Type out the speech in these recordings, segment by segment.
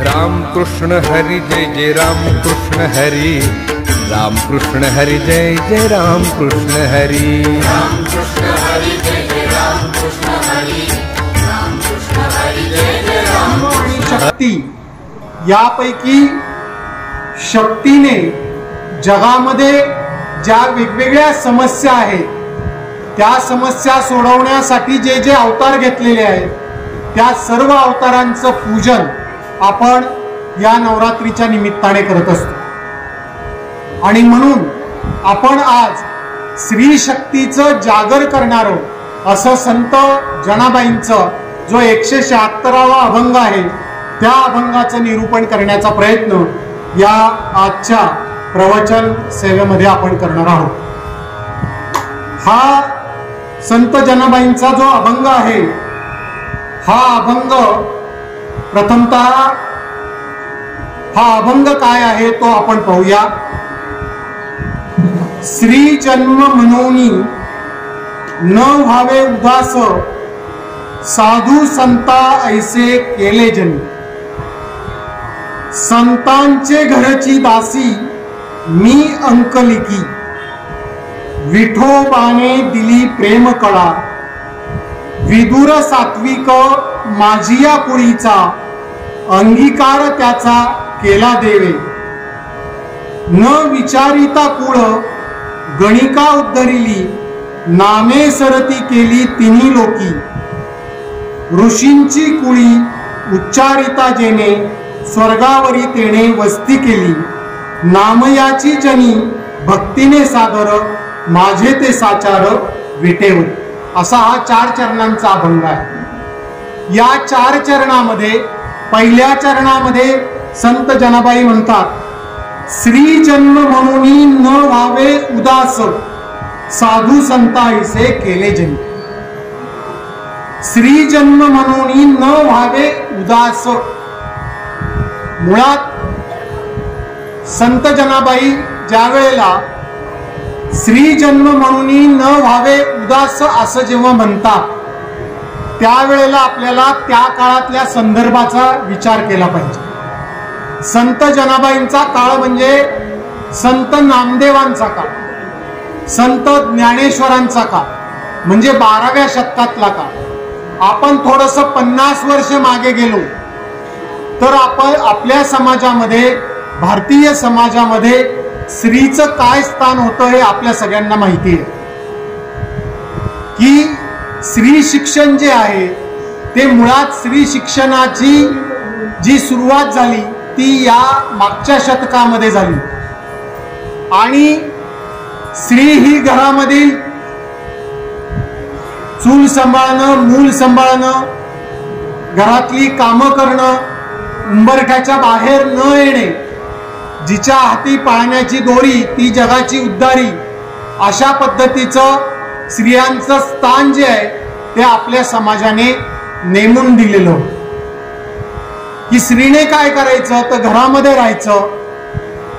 राम कृष्ण हरी जय जय राम कृष्ण हरी, राम कृष्ण हरी जय जय राम कृष्ण हरी, राम कृष्ण हरी जय जय राम कृष्ण हरी, राम कृष्ण हरी जय जय राम आणि शक्ती यापैकी शक्तीने जगामध्ये ज्या वेगवेगळ्या समस्या आहेत त्या समस्या सोडवण्यासाठी जे जे अवतार घेतलेले आहेत त्या सर्व अवतारांचं पूजन आपण या नवरात्रीच्या निमित्ताने करत असतो। आणि म्हणून आपण आज स्त्री शक्तीचं जागर करणारं असं संत जनाबाईंचं जो 176वा अभंग आहे त्या अभंगाचं निरूपण करण्याचा प्रयत्न या आजच्या प्रवचन सेवेमध्ये आपण करणार आहोत। हा संत जनाबाईंचा जो अभंग आहे हा अभंग प्रथमतः हा अभंग काय आहे तो आपण पाहूया। श्री जन्म मनोनी न व्हावे उदास, साधू संता ऐसे केले जन, संतांचे घरची दासी मी अंकलिकी, विठोबाने दिली प्रेम कळा, विदुर सात्विक माझिया कुळीचा, अंगीकार त्याचा केला देवे, न विचारिता कुळ गणिका उद्धरिली, नामे सरती केली तिन्ही लोकी, ऋषींची कुळी उच्चारिता जेने, स्वर्गावरी तेने वस्ती केली, नामयाची जनी भक्तीने सादर, माझे ते साचार विटेवर। असा हा 4 चरणांचा अभंग आहे। या 4 चरणामध्ये पहिल्या चरणामध्ये संत जनाबाई म्हणतात, श्री जन्म म्हणून न व्हावे उदास, साधू संताईसे केले जन। श्री जन्म म्हणून न व्हावे उदास, मुळात संत जनाबाई ज्या वेळेला श्री जन्म म्हणून न व्हावे उदास असं जेव्हा म्हणतात त्यावेळेला आपल्याला त्या काळातल्या संदर्भाचा विचार केला पाहिजे। संत जनाबाईंचा काळ म्हणजे संत नामदेवांचा काळ, संत ज्ञानेश्वरांचा काळ, म्हणजे 12व्या शतकातला काळ। आपण थोडस 50 वर्ष मागे गेलो तर आपण आपल्या समाजामध्ये, भारतीय समाजामध्ये स्त्रीचं काय स्थान होतं हे आपल्या सगळ्यांना माहिती आहे की स्त्री शिक्षण जे आहे ते मुळात स्त्री शिक्षणाची जी सुरुवात झाली ती या मागच्या शतकामध्ये झाली। आणि स्त्री ही घरामधील चूल सांभाळणं, मूल सांभाळणं, घरातली कामं करणं, उंबरठ्याच्या बाहेर न येणे, जिच्या हाती पाळण्याची दोरी ती जगाची उद्धारी, अशा पद्धतीचं स्त्रियांचं स्थान जे आहे ते आपल्या समाजाने नेमून दिलेलं की स्त्रीने काय करायचं तर घरामध्ये राहायचं,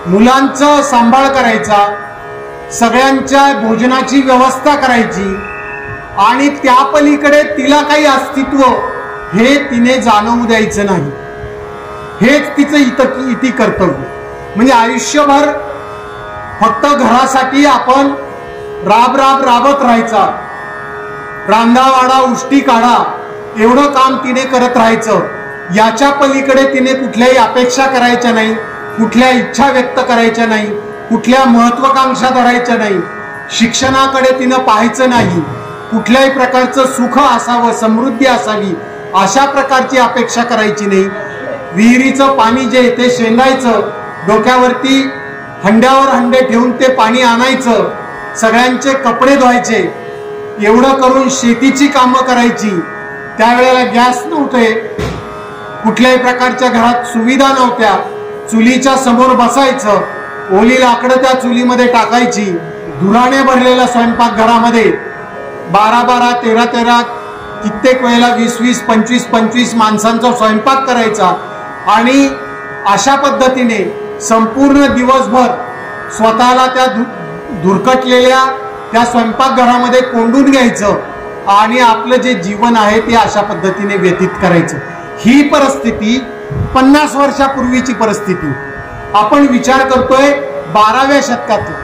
मुलांचं सांभाळ करायचा, सगळ्यांच्या भोजनाची व्यवस्था करायची आणि त्या पलीकडे तिला काही अस्तित्व हे तिने जाणवू द्यायचं नाही। हेच तिचं इति कर्तव्य। म्हणजे आयुष्यभर फक्त घरासाठी आपण राबत राहायचा, रांधावाडा उष्टी काढा एवढं काम तिने करत राहायचं। याच्या पलीकडे तिने कुठल्याही अपेक्षा करायच्या नाही, कुठल्या इच्छा व्यक्त करायच्या नाही, कुठल्या महत्वाकांक्षा धरायच्या नाही, शिक्षणाकडे तिनं पाहायचं नाही, कुठल्याही प्रकारचं सुख असावं, समृद्धी असावी अशा प्रकारची अपेक्षा करायची नाही। विहिरीचं पाणी जे ते शेंगायचं, डोक्यावरती हंड्यावर हंडे ठेवून ते पाणी आणायचं, सगळ्यांचे कपडे धुवायचे, एवढं करून शेतीची कामं करायची। त्यावेळेला गॅस नव्हते, कुठल्याही प्रकारच्या घरात सुविधा नव्हत्या, चुलीच्या समोर बसायचं, ओली लाकडं त्या चुलीमध्ये टाकायची, धुराने भरलेला स्वयंपाक घरामध्ये 12-12, 13-13, कित्येक वेळेला 20-20, 25-25 माणसांचा स्वयंपाक करायचा। आणि अशा पद्धतीने संपूर्ण दिवसभर स्वतःला त्या धुरकटलेल्या त्या स्वयंपाकघरामध्ये कोंडून घ्यायचं आणि आपलं जे जीवन आहे ते अशा पद्धतीने व्यतीत करायचं। ही परिस्थिती 50 वर्षापूर्वीची परिस्थिती आपण विचार करतोय 12व्या शतकातला.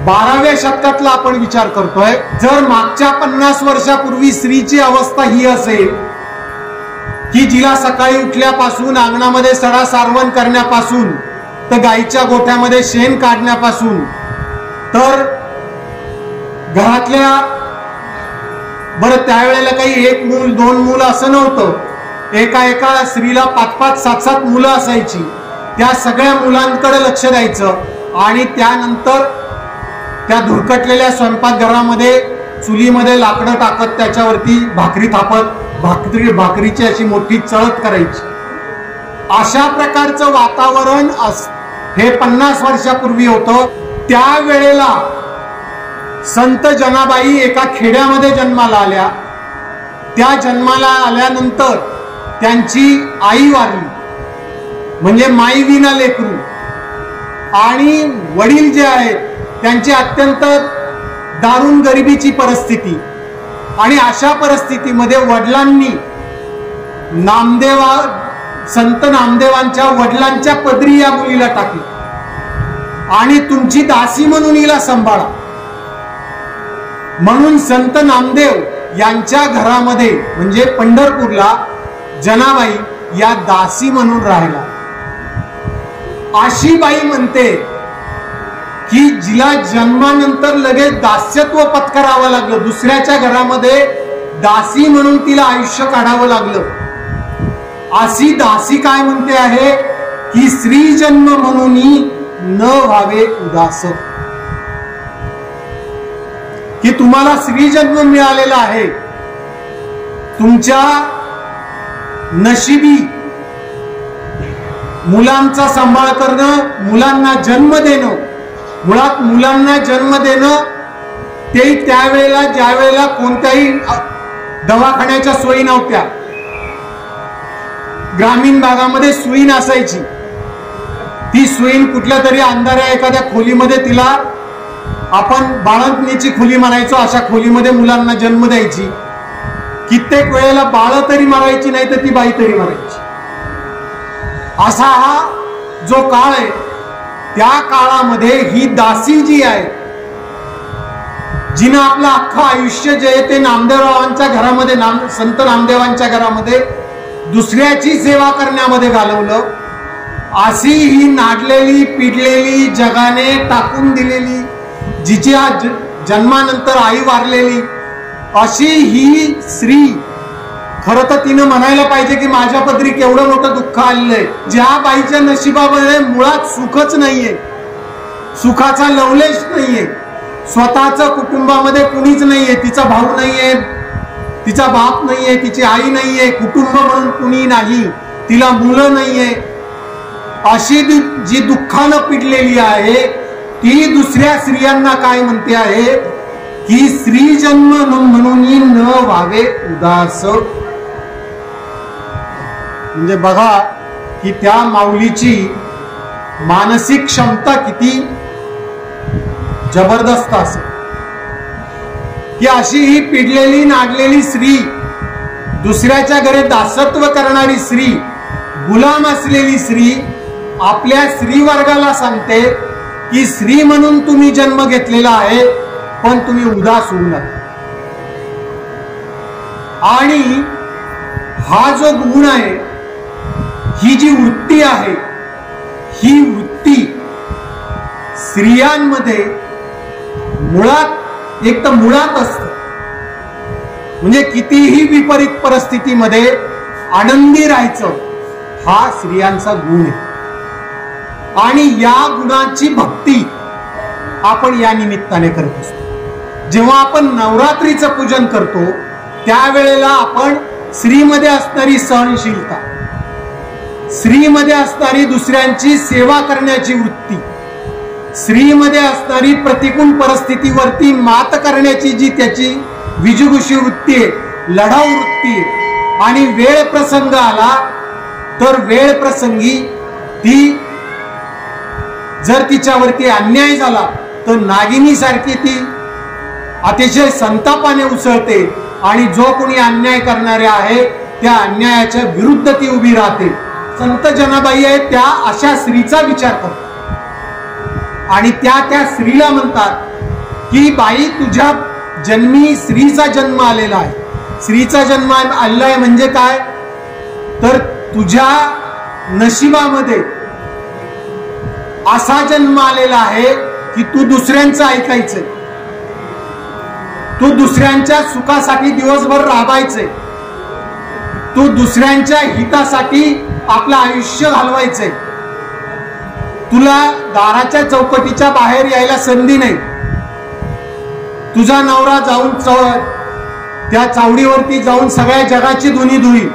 12व्या शतकातला आपण विचार करतोय. जर मागच्या 50 वर्षापूर्वी स्त्रीची अवस्था ही असेल की जिला सकाळी उठल्यापासून अंगणामध्ये सडा सारवण करण्यापासून तर गाईच्या गोठ्यामध्ये शेण काढण्यापासून तर घरातल्या बरं त्यावेळेला काही 1 मूल 2 मूल असं नव्हतं. एका स्त्रीला 5-5 7-7 मुलं असायची. त्या सगळ्या मुलांकडे लक्ष द्यायचं आणि त्यानंतर त्या धुरकटलेल्या स्वयंपाकघरामध्ये चुलीमध्ये लाकडं टाकत त्याच्यावरती भाकरी थापत भाकरीची अशी मोठी चळत करायची. अशा प्रकारचं वातावरण हे 50 वर्षापूर्वी होतं. त्यावेळेला संत जनाबाई एका खेड्यामध्ये जन्माला आल्या. त्या जन्माला आल्यानंतर त्यांची आई वारली, म्हणजे माई विना लेकरू, आणि वडील जे आहेत त्यांची अत्यंत दारुण गरिबीची परिस्थिती. आणि अशा परिस्थितीमध्ये वडिलांनी संत नामदेवांच्या वडिलांच्या पदरी या मुलीला टाकली आणि तुमची दासी म्हणून हिला सांभाळा म्हणून संत नामदेव यांच्या घरामध्ये म्हणजे पंढरपूरला जनाबाई या दासी म्हणून राहिला. अशी बाई म्हणते की जिला जन्मानंतर लगेच दास्यत्व पत्करावं लागलं, दुसऱ्याच्या घरामध्ये दासी म्हणून तिला आयुष्य काढावं लागलं. अशी दासी काय म्हणते आहे की स्त्री जन्म म्हणून न व्हावे उदास, की तुम्हाला स्त्री जन्म मिळालेला आहे, तुमच्या नशिबी मुलांचा सांभाळ करणं, मुलांना जन्म देणं, मुळात मुलांना जन्म देणं ते त्यावेळेला ज्या वेळेला कोणत्याही दवाखान्याच्या सोयी नव्हत्या, ग्रामीण भागामध्ये सुईण असायची. ती सुईण कुठल्या तरी अंधाऱ्या एखाद्या खोलीमध्ये तिला आपण बाळंतणीची खोली म्हणायचो, अशा खोलीमध्ये मुलांना जन्म द्यायची. कित्येक वेळेला बाळ तरी मरायची नाही तर ती बाई तरी मरायची. असा हा जो काळ आहे, त्या काळामध्ये ही दासी जी आहे, जिनं आपलं अख्खं आयुष्य जे आहे ते नामदेवरावांच्या घरामध्ये संत नामदेवांच्या घरामध्ये दुसऱ्याची सेवा करण्यामध्ये घालवलं, अशी ही नाडलेली पिडलेली जगाने टाकून दिलेली, जिची जन्मानंतर आई वारलेली अशी ही स्त्री, खरं तर तिनं म्हणायला पाहिजे की माझ्या पदरी केवढं मोठं दुःख आलेलंय. ज्या बाईच्या नशिबामध्ये मुळात सुखच नाहीये, सुखाचा लवलेश नाहीये, स्वतःच कुटुंबामध्ये कुणीच नाहीये, तिचा भाऊ नाहीये, तिचा बाप नाहीये, तिची आई नाहीये, कुटुंब म्हणून कुणी नाही, तिला मुलं नाहीये, अशी जी दुःखानं पिडलेली आहे ती दुसऱ्या स्त्रियांना काय म्हणते आहे की स्त्री जन्म म्हणून न व्हावे उदास. म्हणजे बघा की त्या माऊलीची मानसिक क्षमता किती जबरदस्त असेल की अशी ही पिडलेली नाडलेली स्त्री, दुसऱ्याच्या घरी दासत्व करणारी स्त्री, गुलाम असलेली स्त्री आपल्या स्त्री वर्गाला सांगते की स्त्री म्हणून तुम्ही जन्म घेतलेला आहे पण तुम्ही उदास होऊ नका. आणि हा जो गुण आहे, ही जी वृत्ती आहे, ही वृत्ती स्त्रियांमध्ये मुळात असत. म्हणजे कितीही विपरीत परिस्थितीमध्ये आनंदी राहायचं हा स्त्रियांचा गुण आहे. आणि या गुणांची भक्ती आपण या निमित्ताने करत असतो. जेव्हा आपण नवरात्रीचं पूजन करतो त्यावेळेला आपण स्त्रीमध्ये असणारी सहनशीलता, स्त्रीमध्ये असणारी दुसऱ्यांची सेवा करण्याची वृत्ती, स्त्रीमध्ये असणारी प्रतिकूल परिस्थितीवरती मात करण्याची जी त्याची विजुगुषी वृत्ती आहे, लढाऊ वृत्ती आहे, आणि वेळ प्रसंग आला तर वेळ प्रसंगी ती जर तिच्यावरती अन्याय झाला तर नागिनीसारखी ती अतिशय संतापाने उसळते आणि जो कोणी अन्याय करणारे आहे त्या अन्यायाच्या विरुद्ध ती उभी राहते. संत जनाबाई आहे त्या अशा स्त्रीचा विचार करतात आणि त्या स्त्रीला म्हणतात की बाई, तुझ्या जन्मी स्त्रीचा जन्म आलेला आहे. स्त्रीचा जन्म आलेला आहे म्हणजे काय, तर तुझ्या नशिबामध्ये असा जन्म आलेला आहे की तू दुसऱ्यांचं ऐकायचंय, तू दुसऱ्यांच्या सुखासाठी दिवसभर राबायचंय, तू दुसऱ्यांच्या हितासाठी आपलं आयुष्य घालवायचंय. तुला दाराच्या चौकटीच्या बाहेर यायला संधी नाही. तुझा नवरा जाऊन त्या चावडीवरती जाऊन सगळ्या जगाची धुनी धुई,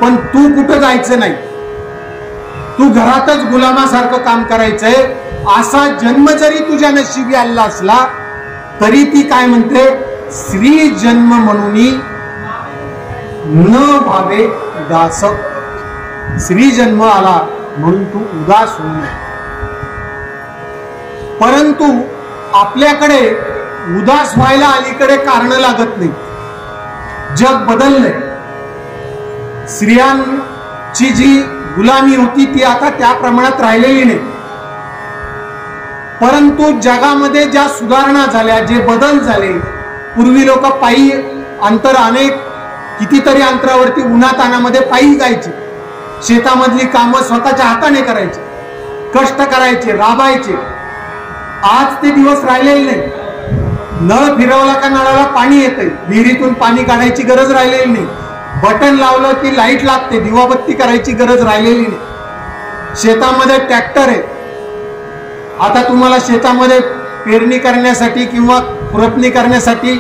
पण तू कुठं जायचं नाही. तू घरातच गुलामासारखं काम करायचंय. असा जन्म जरी तुझ्या नशिबी आला असला तरी ती काय म्हणते, स्त्री जन्म म्हणून न व्हावे उदास. स्त्री जन्म आला म्हणून तू उदास होऊ नये. परंतु आपल्याकडे उदास व्हायला अलीकडे कारण लागत नाही. जग बदललंय. स्त्रियांची जी गुलामी होती ती आता त्या प्रमाणात राहिलेली नाही. परंतु जगामध्ये ज्या सुधारणा झाल्या, जे बदल झाले, पूर्वी लोक पायी अंतर कितीतरी अंतरावरती उन्हातानामध्ये पायी जायचे, शेतामधली कामं स्वतःच्या हाताने करायचे, कष्ट करायचे, राबायचे. आज ते दिवस राहिलेले नाही. नळ फिरवला का नळाला पाणी येतंय, विहिरीतून पाणी काढायची गरज राहिलेली नाही. बटन लावलं की लाईट लागते, दिवाबत्ती करायची गरज राहिलेली नाही. शेतामध्ये ट्रॅक्टर आहे. आता तुम्हाला शेतामध्ये पेरणी करण्यासाठी किंवा खुरपणी करण्यासाठी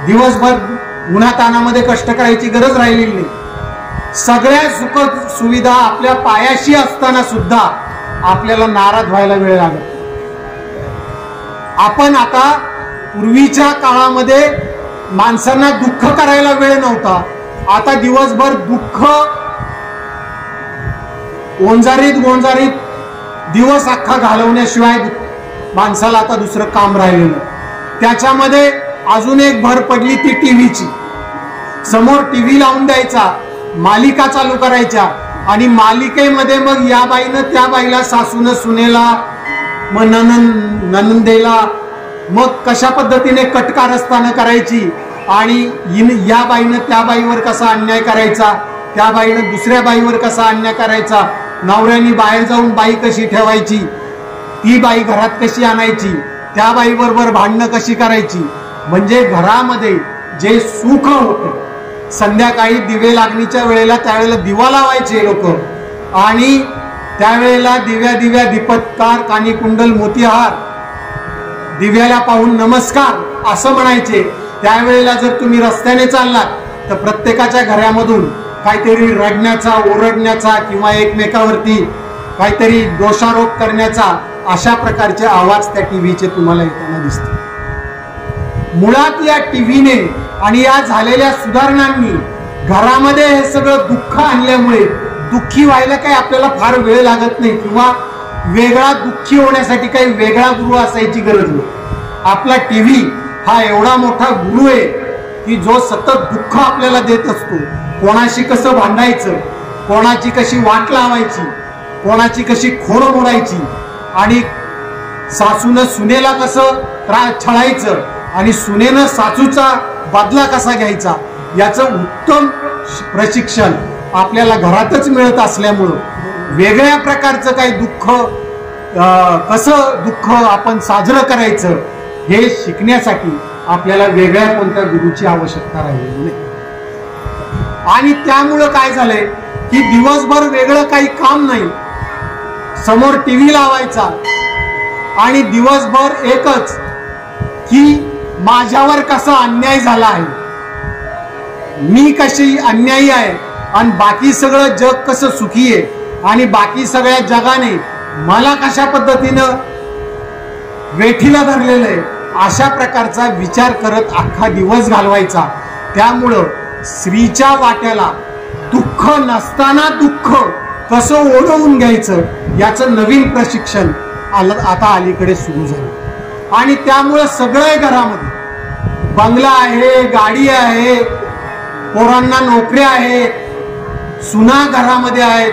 दिवसभर उन्हातानामध्ये कष्ट करायची गरज राहिलेली नाही. सगळ्या सुख सुविधा आपल्या पायाशी असताना सुद्धा आपल्याला नाराज व्हायला वेळ लागत. आपण आता पूर्वीच्या काळामध्ये माणसांना दुःख करायला वेळ नव्हता. आता दिवसभर दुःख गोंजारीत दिवस अख्खा घालवण्याशिवाय माणसाला आता दुसरं काम राहिलेलं. त्याच्यामध्ये अजून एक भर पडली ती टीव्हीची. समोर टीव्ही लावून द्यायचा, मालिका चालू करायच्या आणि मालिकेमध्ये मग या बाईनं त्या बाईला, सासून सुनेला, मग ननंदेला मग कशा पद्धतीने कटकारस्थानं करायची आणि या बाईनं त्या बाईवर कसा अन्याय करायचा, त्या बाईनं दुसऱ्या बाईवर कसा अन्याय करायचा, नवऱ्यानी बाहेर जाऊन बाई कशी ठेवायची, ती बाई घरात कशी आणायची, त्या बाईबरोबर भांडणं कशी करायची. म्हणजे घरामध्ये जे सुख होतं, संध्याकाळी दिवे लागणीच्या वेळेला त्यावेळेला दिवा लावायचे लोक आणि त्यावेळेला दिव्या दीपत्कार, कानी कुंडल, मोतीहार, दिव्याला पाहून नमस्कार असं म्हणायचे. त्यावेळेला जर तुम्ही रस्त्याने चाललात तर प्रत्येकाच्या घरामधून काहीतरी रडण्याचा, ओरडण्याचा किंवा एकमेकावरती काहीतरी दोषारोप करण्याचा अशा प्रकारचे आवाज त्या टीव्हीचे तुम्हाला येताना दिसते. मुळात या टीव्हीने आणि या झालेल्या सुधारणांनी घरामध्ये हे सगळं दुःख आणल्यामुळे दुःखी व्हायला काही आपल्याला फार वेळ लागत नाही किंवा वेगळा दुःखी होण्यासाठी काही वेगळा गुरु असायची गरज नाही. आपला टीव्ही हा एवढा मोठा गुरु आहे की जो सतत दुःख आपल्याला देत असतो. कोणाशी कसं भांडायचं, कोणाची कशी वाट लावायची, कोणाची कशी खोड मोडायची आणि सासूनं सुनेला कसं छळायचं आणि सुनेनं सासूचा बदला कसा घ्यायचा, याचं उत्तम प्रशिक्षण आपल्याला घरातच मिळत असल्यामुळं वेगळ्या प्रकारचं काही दुःख, कसं दुःख आपण साजरं करायचं हे शिकण्यासाठी आपल्याला वेगळ्या कोणत्या गुरुची आवश्यकता राहिलेली नाही. आणि त्यामुळं काय झालंय की दिवसभर वेगळं काही काम नाही, समोर टीव्ही लावायचा आणि दिवसभर एकच की माझ्यावर कसा अन्याय झाला आहे, मी कशी अन्यायी आहे आणि बाकी सगळं जग कसं सुखी आहे आणि बाकी सगळ्या जगाने मला कशा पद्धतीनं वेठीला धरलेलं आहे, अशा प्रकारचा विचार करत अख्खा दिवस घालवायचा. त्यामुळं स्त्रीच्या वाट्याला दुःख नसताना दुःख कसं ओढवून घ्यायचं याचं नवीन प्रशिक्षण आता अलीकडे सुरू झालं. आणि त्यामुळं सगळ्या घरामध्ये बंगला आहे, गाडी आहे, पोरांना नोकऱ्या आहेत, सुना घरामध्ये आहेत,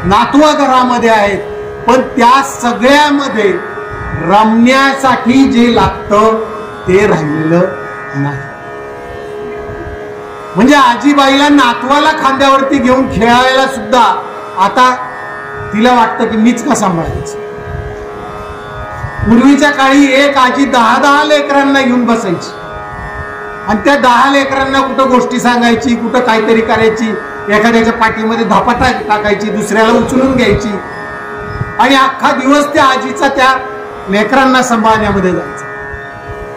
नातवा घरामध्ये आहेत, पण त्या सगळ्यामध्ये रमण्यासाठी जे लागतं ते राहिलेलं नाही. म्हणजे आजीबाईला नातवाला खांद्यावरती घेऊन खेळायला सुद्धा आता तिला वाटतं की मीच का सांभाळायचं. पूर्वीच्या काळी एक आजी 10 लेकरांना घेऊन बसायची आणि त्या 10 लेकरांना कुठं गोष्टी सांगायची, कुठं काहीतरी करायची, एखाद्याच्या पाठीमध्ये धापाटा टाकायची, दुसऱ्याला उचलून घ्यायची आणि अख्खा दिवस त्या आजीचा त्या लेकरांना सांभाळण्यामध्ये जायचा.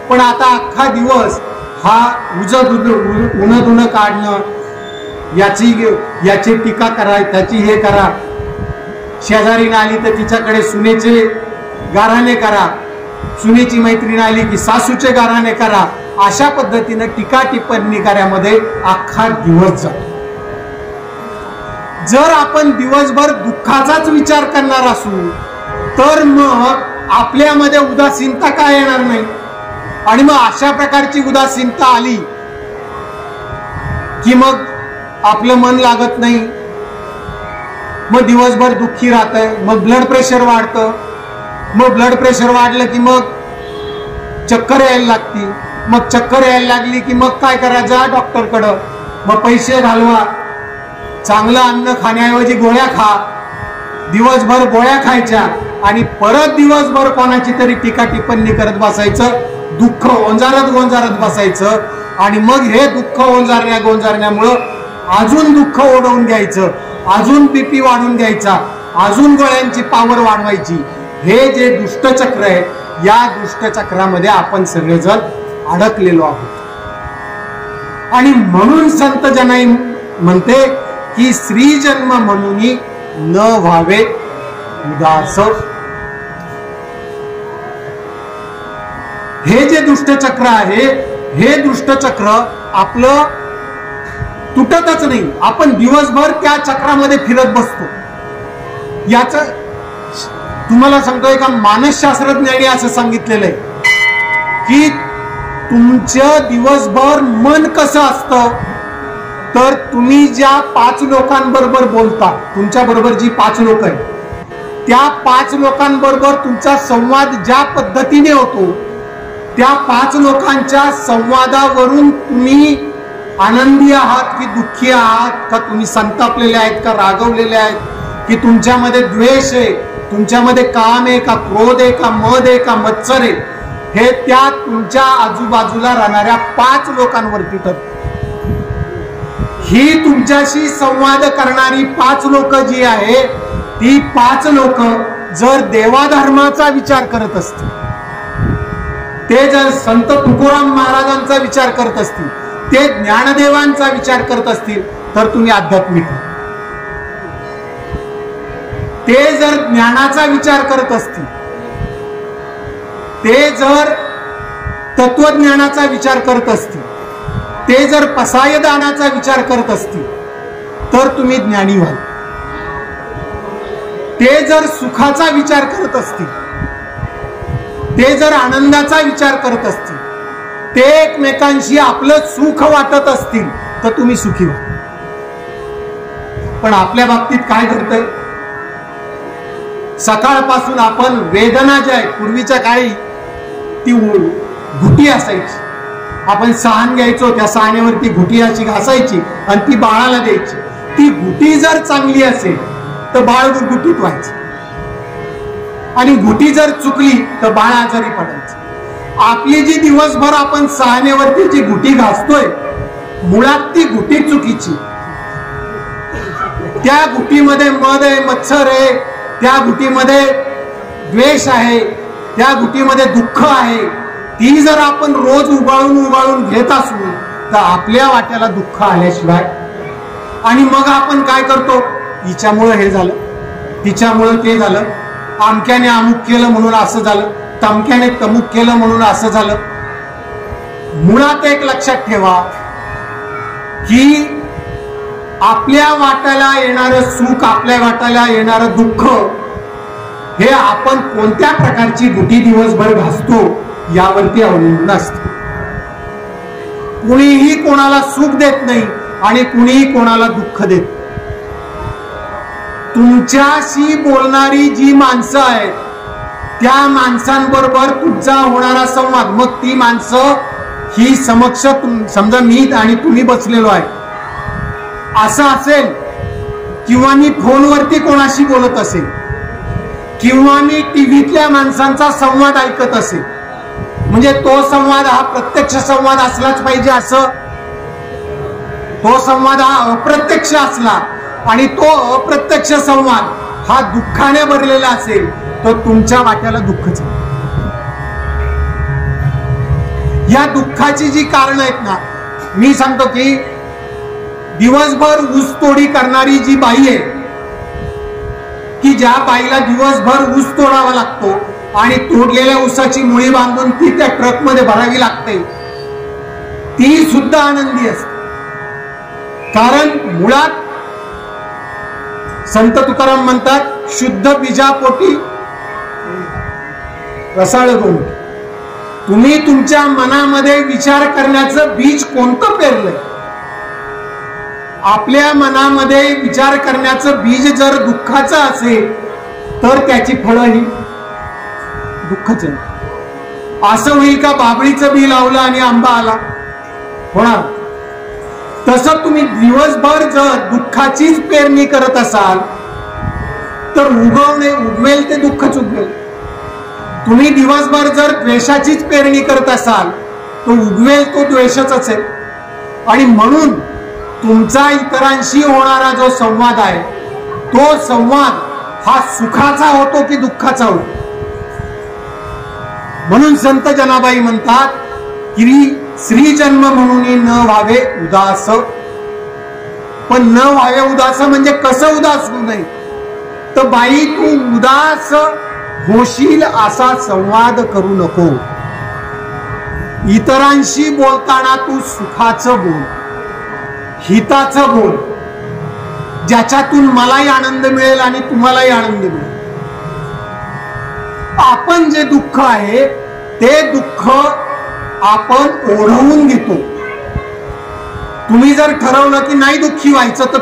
पण आता अख्खा दिवस हा उन्ह धुणं काढणं, याची टीका करा, त्याची हे करा, शेजारीने आली तर तिच्याकडे सुनेचे गाराणे करा, सुनेची मैत्रीण आली की सासूचे गाराणे करा, अशा पद्धतीने टीका टिप्पणी कार्यामध्ये अख्खा दिवस जातो. जर आपण दिवसभर दुःखाचाच विचार करणार असू तर मग आपल्यामध्ये उदासीनता काय येणार नाही. आणि मग अशा प्रकारची उदासीनता आली की मग आपलं मन लागत नाही, मग दिवसभर दुःखी राहतंय, मग ब्लड प्रेशर वाढतं, मग ब्लड प्रेशर वाढलं की मग चक्कर यायला लागती, मग चक्कर यायला लागली की मग काय करायचं, डॉक्टरकडं, मग पैसे घालवा, चांगलं अन्न खाण्याऐवजी गोळ्या खा, दिवसभर गोळ्या खायच्या आणि परत दिवसभर कोणाची तरी टीका टिप्पणी करत बसायचं, दुःख गोंजारत बसायचं आणि मग हे दुःख गोंजारण्यामुळं अजून दुःख ओढवून घ्यायचं, अजून बीपी वाढून घ्यायचा, अजून गोळ्यांची पावर वाढवायची. हे जे दुष्टचक्र आहे, या दुष्टचक्रामध्ये आपण सगळेजण अडकलेलो आहोत. आणि म्हणून संत जनाई म्हणते की स्त्री जन्म म्हणून न व्हावे उदास. हे जे दुष्टचक्र आहे, हे दुष्टचक्र आपलं तुटतच नाही, आपण दिवसभर त्या चक्रामध्ये फिरत बसतो. याच तुम्हाला सांगतोय का, मानसशास्त्रज्ञांनी असं सांगितलेलं आहे की तुमचं दिवसभर मन कसं असतं, तर तुम्ही ज्या 5 लोकांबरोबर बोलता, तुमच्या बरोबर जी 5 लोक आहेत, त्या 5 लोकांबरोबर तुमचा संवाद ज्या पद्धतीने होतो, त्या 5 लोकांच्या संवादावरून तुम्ही आनंदी आहात की दुःखी आहात, का तुम्ही संतापलेले आहेत का रागवलेले आहेत, की तुमच्यामध्ये द्वेष आहे, तुमच्यामध्ये काम आहे का क्रोध आहे का मद आहे का मत्सर आहे, हे त्या तुमच्या आजूबाजूला राहणाऱ्या 5 लोकांवरती ठरतं. ही तुमच्याशी संवाद करणारी 5 लोक जी आहे, ती 5 लोक जर देवाधर्माचा विचार करत असतील, ते जर संत तुकोराम महाराजांचा विचार करत असतील, ते ज्ञानदेवांचा विचार करत असतील, तर तुम्ही आध्यात्मिक. ते जर ज्ञानाचा विचार करत असतील, ते जर तत्वज्ञानाचा विचार करत असतील, ते जर पसायदानाचा विचार करत असतील, तर तुम्ही ज्ञानी व्हाल. ते जर सुखाचा विचार करत असतील, ते जर आनंदाचा विचार करत असतील, ते एकमेकांशी आपलं सुख वाटत असतील, तर तुम्ही सुखी व्हा. पण आपल्या बाबतीत काय घडतंय, सकाळपासून आपण वेदना ज्या आहेत, पूर्वीच्या काळी ती घुटी असायची, आपण सहान घ्यायचो, त्या सहाण्यावरती घुटी अशी घासायची आणि ती बाळाला द्यायची. ती घुटी जर चांगली असेल तर बाळ गुटगुटीत व्हायचं आणि घुटी जर चुकली तर बाळ आजारी पडायचं. आपली जी दिवसभर आपण सहाण्यावरती जी घुटी घासतोय, मुळात ती घुटी चुकीची. त्या घुटीमध्ये मद आहे, मत्सर आहे, त्या घुटीमध्ये द्वेष आहे, त्या घुटीमध्ये दुःख आहे. ती जर आपण रोज उबाळून घेत असू तर आपल्या वाट्याला दुःख आल्याशिवाय, आणि मग आपण काय करतो, हिच्यामुळं हे झालं, तिच्यामुळं ते झालं, आमक्याने अमुक केलं म्हणून असं झालं, तमक्याने तमुक केलं म्हणून असं झालं. मुळात एक लक्षात ठेवा की आपल्या वाट्याला येणारं सुख, आपल्या वाट्याला येणारं दुःख, हे आपण कोणत्या प्रकारची घुटी दिवसभर घासतो यावरती अवलंबून असतं. कुणीही कोणाला सुख देत नाही आणि कुणीही कोणाला दुःख देत. तुमच्याशी बोलणारी जी माणसं आहेत त्या माणसांबरोबर तुमचा होणारा संवाद, मग ती माणसं ही समक्ष समजा मी आणि तुम्ही बसलेलो आहे असं असेल, किंवा मी फोनवरती कोणाशी बोलत असेल, किंवा मी टीव्हीतल्या माणसांचा संवाद ऐकत असेल, म्हणजे तो संवाद हा प्रत्यक्ष संवाद असलाच पाहिजे असं, तो संवाद हा अप्रत्यक्ष असला आणि तो अप्रत्यक्ष संवाद हा दुःखाने भरलेला असेल तर तुमच्या वाट्याला दुःखच आहे. या दुःखाची जी कारण आहेत ना, मी सांगतो की दिवसभर ऊसतोडी करणारी जी बाई आहे, की ज्या बाईला दिवसभर ऊस तोडावा लागतो आणि तोडलेल्या ऊसाची मुळी बांधून ती त्या ट्रक मध्ये भरावी लागते, ती सुद्धा आनंदी असते. कारण मुळात संत तुकाराम म्हणतात, शुद्ध बीजापोटी रसाळ दोन. तुम्ही तुमच्या मनामध्ये विचार करण्याचं बीज कोणतं पेरलंय? आपल्या मनामध्ये विचार करण्याचं बीज जर दुःखाचं असेल तर त्याची फळं ही दुःखच आहे. असं होईल का बाबळीचं बी लावलं आणि आंबा आला? होणार. तसं तुम्ही दिवसभर जर दुःखाचीच पेरणी करत असाल तर उगवेल ते दुःखच उगवेल. तुम्ही दिवसभर जर द्वेषाचीच पेरणी करत असाल तर उगवेल तो द्वेषच असेल. आणि म्हणून तुमचा इतरांशी होणारा जो संवाद आहे तो संवाद हा सुखाचा होतो की दुःखाचा होतो? म्हणून संत जनाबाई म्हणतात की श्री जन्म म्हणून न व्हावे उदास. पण न व्हावे उदास म्हणजे कसं उदास होऊ नये? तर बाई तू उदास होशील असा संवाद करू नको. इतरांशी बोलताना तू सुखाचं बोल, हिताचं बोल, ज्याच्यातून मलाही आनंद मिळेल आणि तुम्हालाही आनंद मिळेल. आपण जे दुःख आहे ते दुःख आपण ओढवून घेतो. तुम्ही जर ठरवलं की नाही दुःखी व्हायचं तर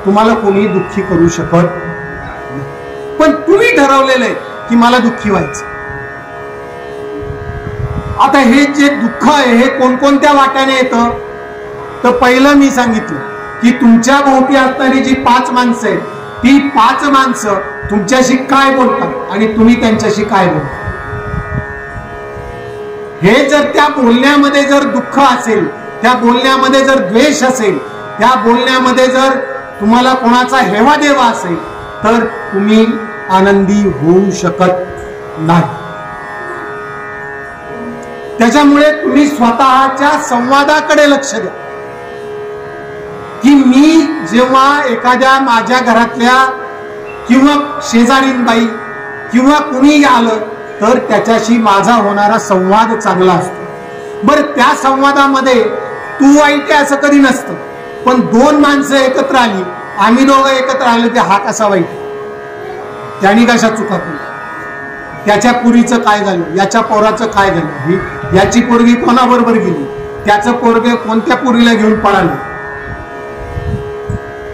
तुम्हाला कोणी दुःखी करू शकत नाही. पण तुम्ही ठरवलेलं आहे की मला दुःखी व्हायचं. आता हे जे दुःख आहे हे कोणकोणत्या वाट्याने येतं? तर पहिलं मी सांगितलं की तुमच्या भोवती असणारी जी 5 माणसं आहेत ती 5 माणसं तुमच्याशी काय बोलतात आणि तुम्ही त्यांच्याशी काय बोलता. हे जर त्या बोलण्यामध्ये जर दुःख असेल, त्या बोलण्यामध्ये जर द्वेष असेल, त्या बोलण्यामध्ये जर तुम्हाला कोणाचा हेवा देवा असेल तर तुम्ही आनंदी होऊ शकत नाही. त्याच्यामुळे तुम्ही स्वतःच्या संवादाकडे लक्ष द्या की मी जेव्हा एखाद्या माझ्या घरातल्या किंवा शेजारीनबाई किंवा कुणी आलं तर त्याच्याशी माझा होणारा संवाद चांगला असतो. बरं, त्या संवादामध्ये तू वाईट आहे असं कधी नसतं. पण 2 माणसं एकत्र आली, आम्ही दोघं एकत्र आलो की हा कसा वाईट, त्याने कशा चुका केल्या, त्याच्या पुरीचं काय झालं, याच्या पोराचं काय झालं, याची पोरगी कोणाबरोबर गेली, त्याचं पोरगे कोणत्या पुरीला घेऊन पळालं.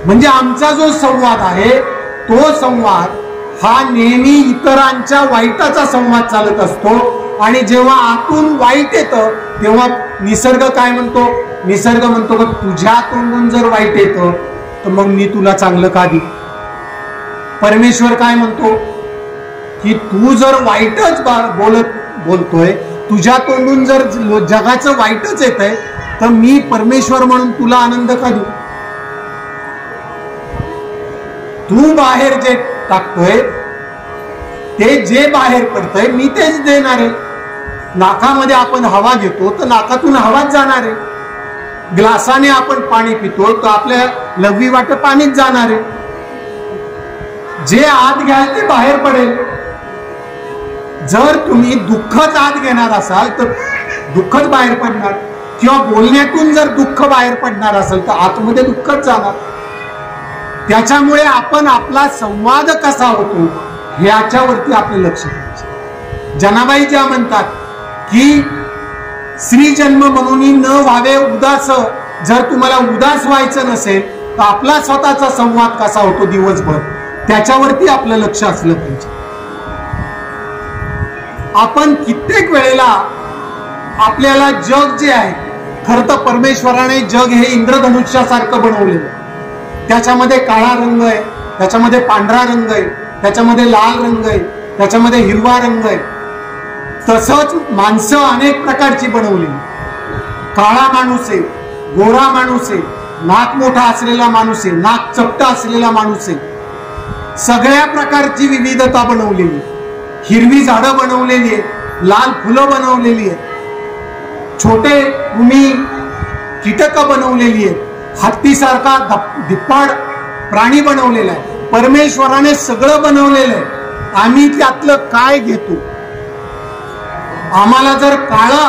म्हणजे आमचा जो संवाद आहे तो संवाद हा नेहमी इतरांच्या वाईटाचा संवाद चालत असतो. आणि जेव्हा आतून वाईट येतं तेव्हा निसर्ग काय म्हणतो? निसर्ग म्हणतो की तुझ्या तोंडून जर वाईट येतं तर मग मी तुला चांगलं का देऊ. परमेश्वर काय म्हणतो की तू जर वाईटच बोलतोय, तुझ्या तोंडून जर जगाचं वाईटच येतंय तर मी परमेश्वर म्हणून तुला आनंद का देऊ. तू बाहेर जे टाकतोय ते जे बाहेर पडतंय मी तेच देणार आहे. नाकामध्ये आपण हवा घेतो तर नाकातून हवाच जाणार आहे. ग्लासाने आपण पाणी पितो तर आपल्या लघवी वाटे पाणीच जाणार आहे. जे आत घ्याल ते बाहेर पडेल. जर तुम्ही दुःखच आत घेणार असाल तर दुःखच बाहेर पडणार, किंवा बोलण्यातून जर दुःख बाहेर पडणार असेल तर आतमध्ये दुःखच जाणार. त्याच्यामुळे आपण आपला संवाद कसा होतो ह्याच्यावरती आपलं लक्ष द्यायचं. जनाबाई ज्या म्हणतात की श्री जन्म म्हणून न व्हावे उदास. जर तुम्हाला उदास व्हायचं नसेल तर आपला स्वतःचा संवाद कसा होतो दिवसभर त्याच्यावरती आपलं लक्ष असलं पाहिजे. आपण कित्येक वेळेला आपल्याला जग जे आहे, खरं तर परमेश्वराने जग हे इंद्रधनुष्यासारखं बनवलेलं आहे. त्याच्यामध्ये काळा रंग आहे, त्याच्यामध्ये पांढरा रंग आहे, त्याच्यामध्ये लाल रंग आहे, त्याच्यामध्ये हिरवा रंग आहे. तसंच माणसं अनेक प्रकारची बनवलेली. काळा माणूस आहे, गोरा माणूस आहे, नाक मोठा असलेला माणूस आहे, नाक चपटा असलेला माणूस आहे. सगळ्या प्रकारची विविधता बनवलेली. हिरवी झाडं बनवलेली आहेत, लाल फुलं बनवलेली आहेत, छोटे भूमी कीटक बनवलेली आहेत, हत्तीसारखा धिप्पाड प्राणी बनवलेला आहे. परमेश्वराने सगळं बनवलेलं आहे. आम्ही त्यातलं काय घेतो? आम्हाला जर काळा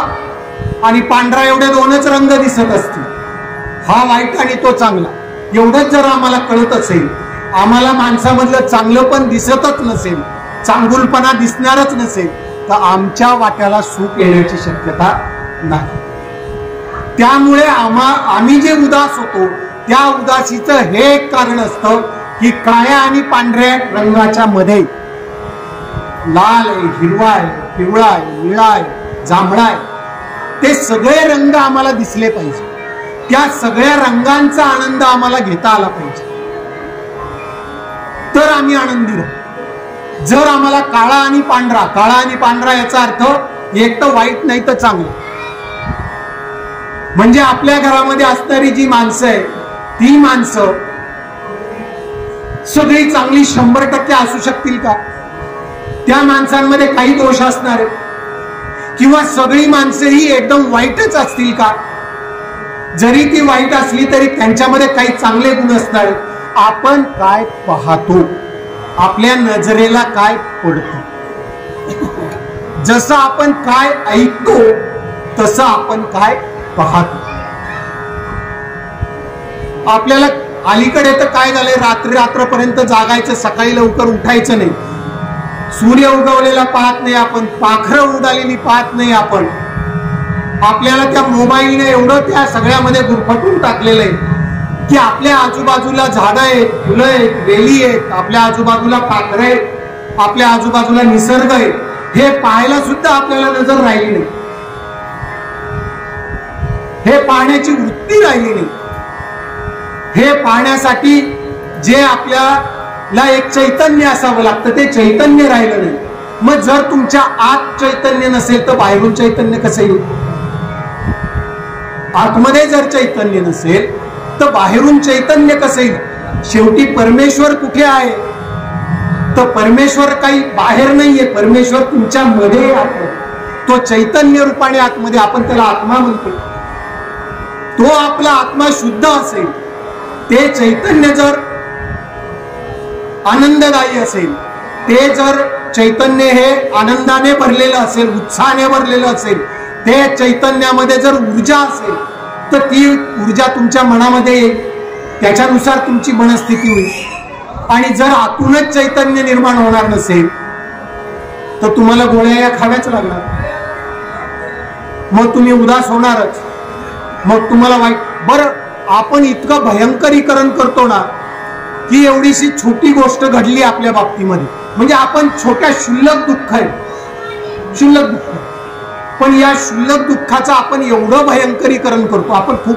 आणि पांढरा एवढे दोनच रंग दिसत असतील, हा वाईट आणि तो चांगला, एवढंच जर आम्हाला कळत असेल, आम्हाला माणसामधलं चांगलं पण दिसतच नसेल, चांगुलपणा दिसणारच नसेल, तर आमच्या वाट्याला सुख येण्याची शक्यता नाही. त्यामुळे आम्ही जे उदास होतो त्या उदासीचं हे एक कारण असतं की काळ्या आणि पांढऱ्या रंगाच्या मध्ये लाल आहे, हिरवा आहे, पिवळा आहे, निळा आहे, जांभळा आहे, ते सगळे रंग आम्हाला दिसले पाहिजे. त्या सगळ्या रंगांचा आनंद आम्हाला घेता आला पाहिजे, तर आम्ही आनंदी राहू. जर आम्हाला काळा आणि पांढरा याचा अर्थ एक तर वाईट नाही तर चांगलं. म्हणजे आपल्या घरामध्ये असणारी जी माणसं आहे ती माणसं सगळी चांगली 100% असू शकतील का? त्या माणसांमध्ये काही दोष असणार आहे? किंवा सगळी माणसं ही एकदम वाईटच असतील का? जरी ती वाईट असली तरी त्यांच्यामध्ये काही चांगले गुण असणार. आपण काय पाहतो, आपल्या नजरेला काय पडतं, जसं आपण काय ऐकतो तसं आपण काय पाहतो. आपल्याला अलीकडे तर काय झालंय, रात्रपर्यंत जागायचं, सकाळी लवकर उठायचं नाही. सूर्य उगवलेला पाहत नाही आपण, पाखरं उडालेली पाहत नाही आपण. आपल्याला त्या मोबाईलने एवढं त्या सगळ्यामध्ये गुरफटून टाकलेलं आहे की आपल्या आजूबाजूला झाडं आहेत, फुलं आहेत, वेली आहेत, आपल्या आजूबाजूला पाखरं आहेत, आपल्या आजूबाजूला निसर्ग आहे, हे पाहायला सुद्धा आपल्याला नजर राहिली नाही. हे पाहण्याची वृत्ती राहिली नाही. हे पाहण्यासाठी जे आपल्याला एक चैतन्य असावं लागतं ते चैतन्य राहिलं नाही. मग जर तुमच्या आत चैतन्य नसेल तर बाहेरून चैतन्य कसं येईल? आतमध्ये जर चैतन्य नसेल तर बाहेरून चैतन्य कसं येईल? शेवटी परमेश्वर कुठे आहे? तर परमेश्वर काही बाहेर नाहीये, परमेश्वर तुमच्या मध्ये आहे. तो चैतन्य रूपाने आतमध्ये, आपण त्याला आत्मा म्हणतो. तो आपला आत्मा शुद्ध असेल, ते चैतन्य जर आनंददायी असेल, ते जर चैतन्य हे आनंदाने भरलेलं असेल, उत्साहाने भरलेलं असेल, ते चैतन्यामध्ये जर ऊर्जा असेल तर ती ऊर्जा तुमच्या मनामध्ये येईल, त्याच्यानुसार तुमची मनस्थिती होईल. आणि जर आतूनच चैतन्य निर्माण होणार नसेल तर तुम्हाला गोळ्या या खाव्याच लागणार. मग तुम्ही उदास होणारच, मग तुम्हाला वाईट. बरं, आपण इतकं भयंकरीकरण करतो ना की एवढीशी छोटी गोष्ट घडली आपल्या बाबतीमध्ये, म्हणजे आपण छोट्या क्षुल्लक दुःख आहे, क्षुल्लक दुःख, पण या क्षुल्लक दुःखाचं आपण एवढं भयंकरीकरण करतो, आपण खूप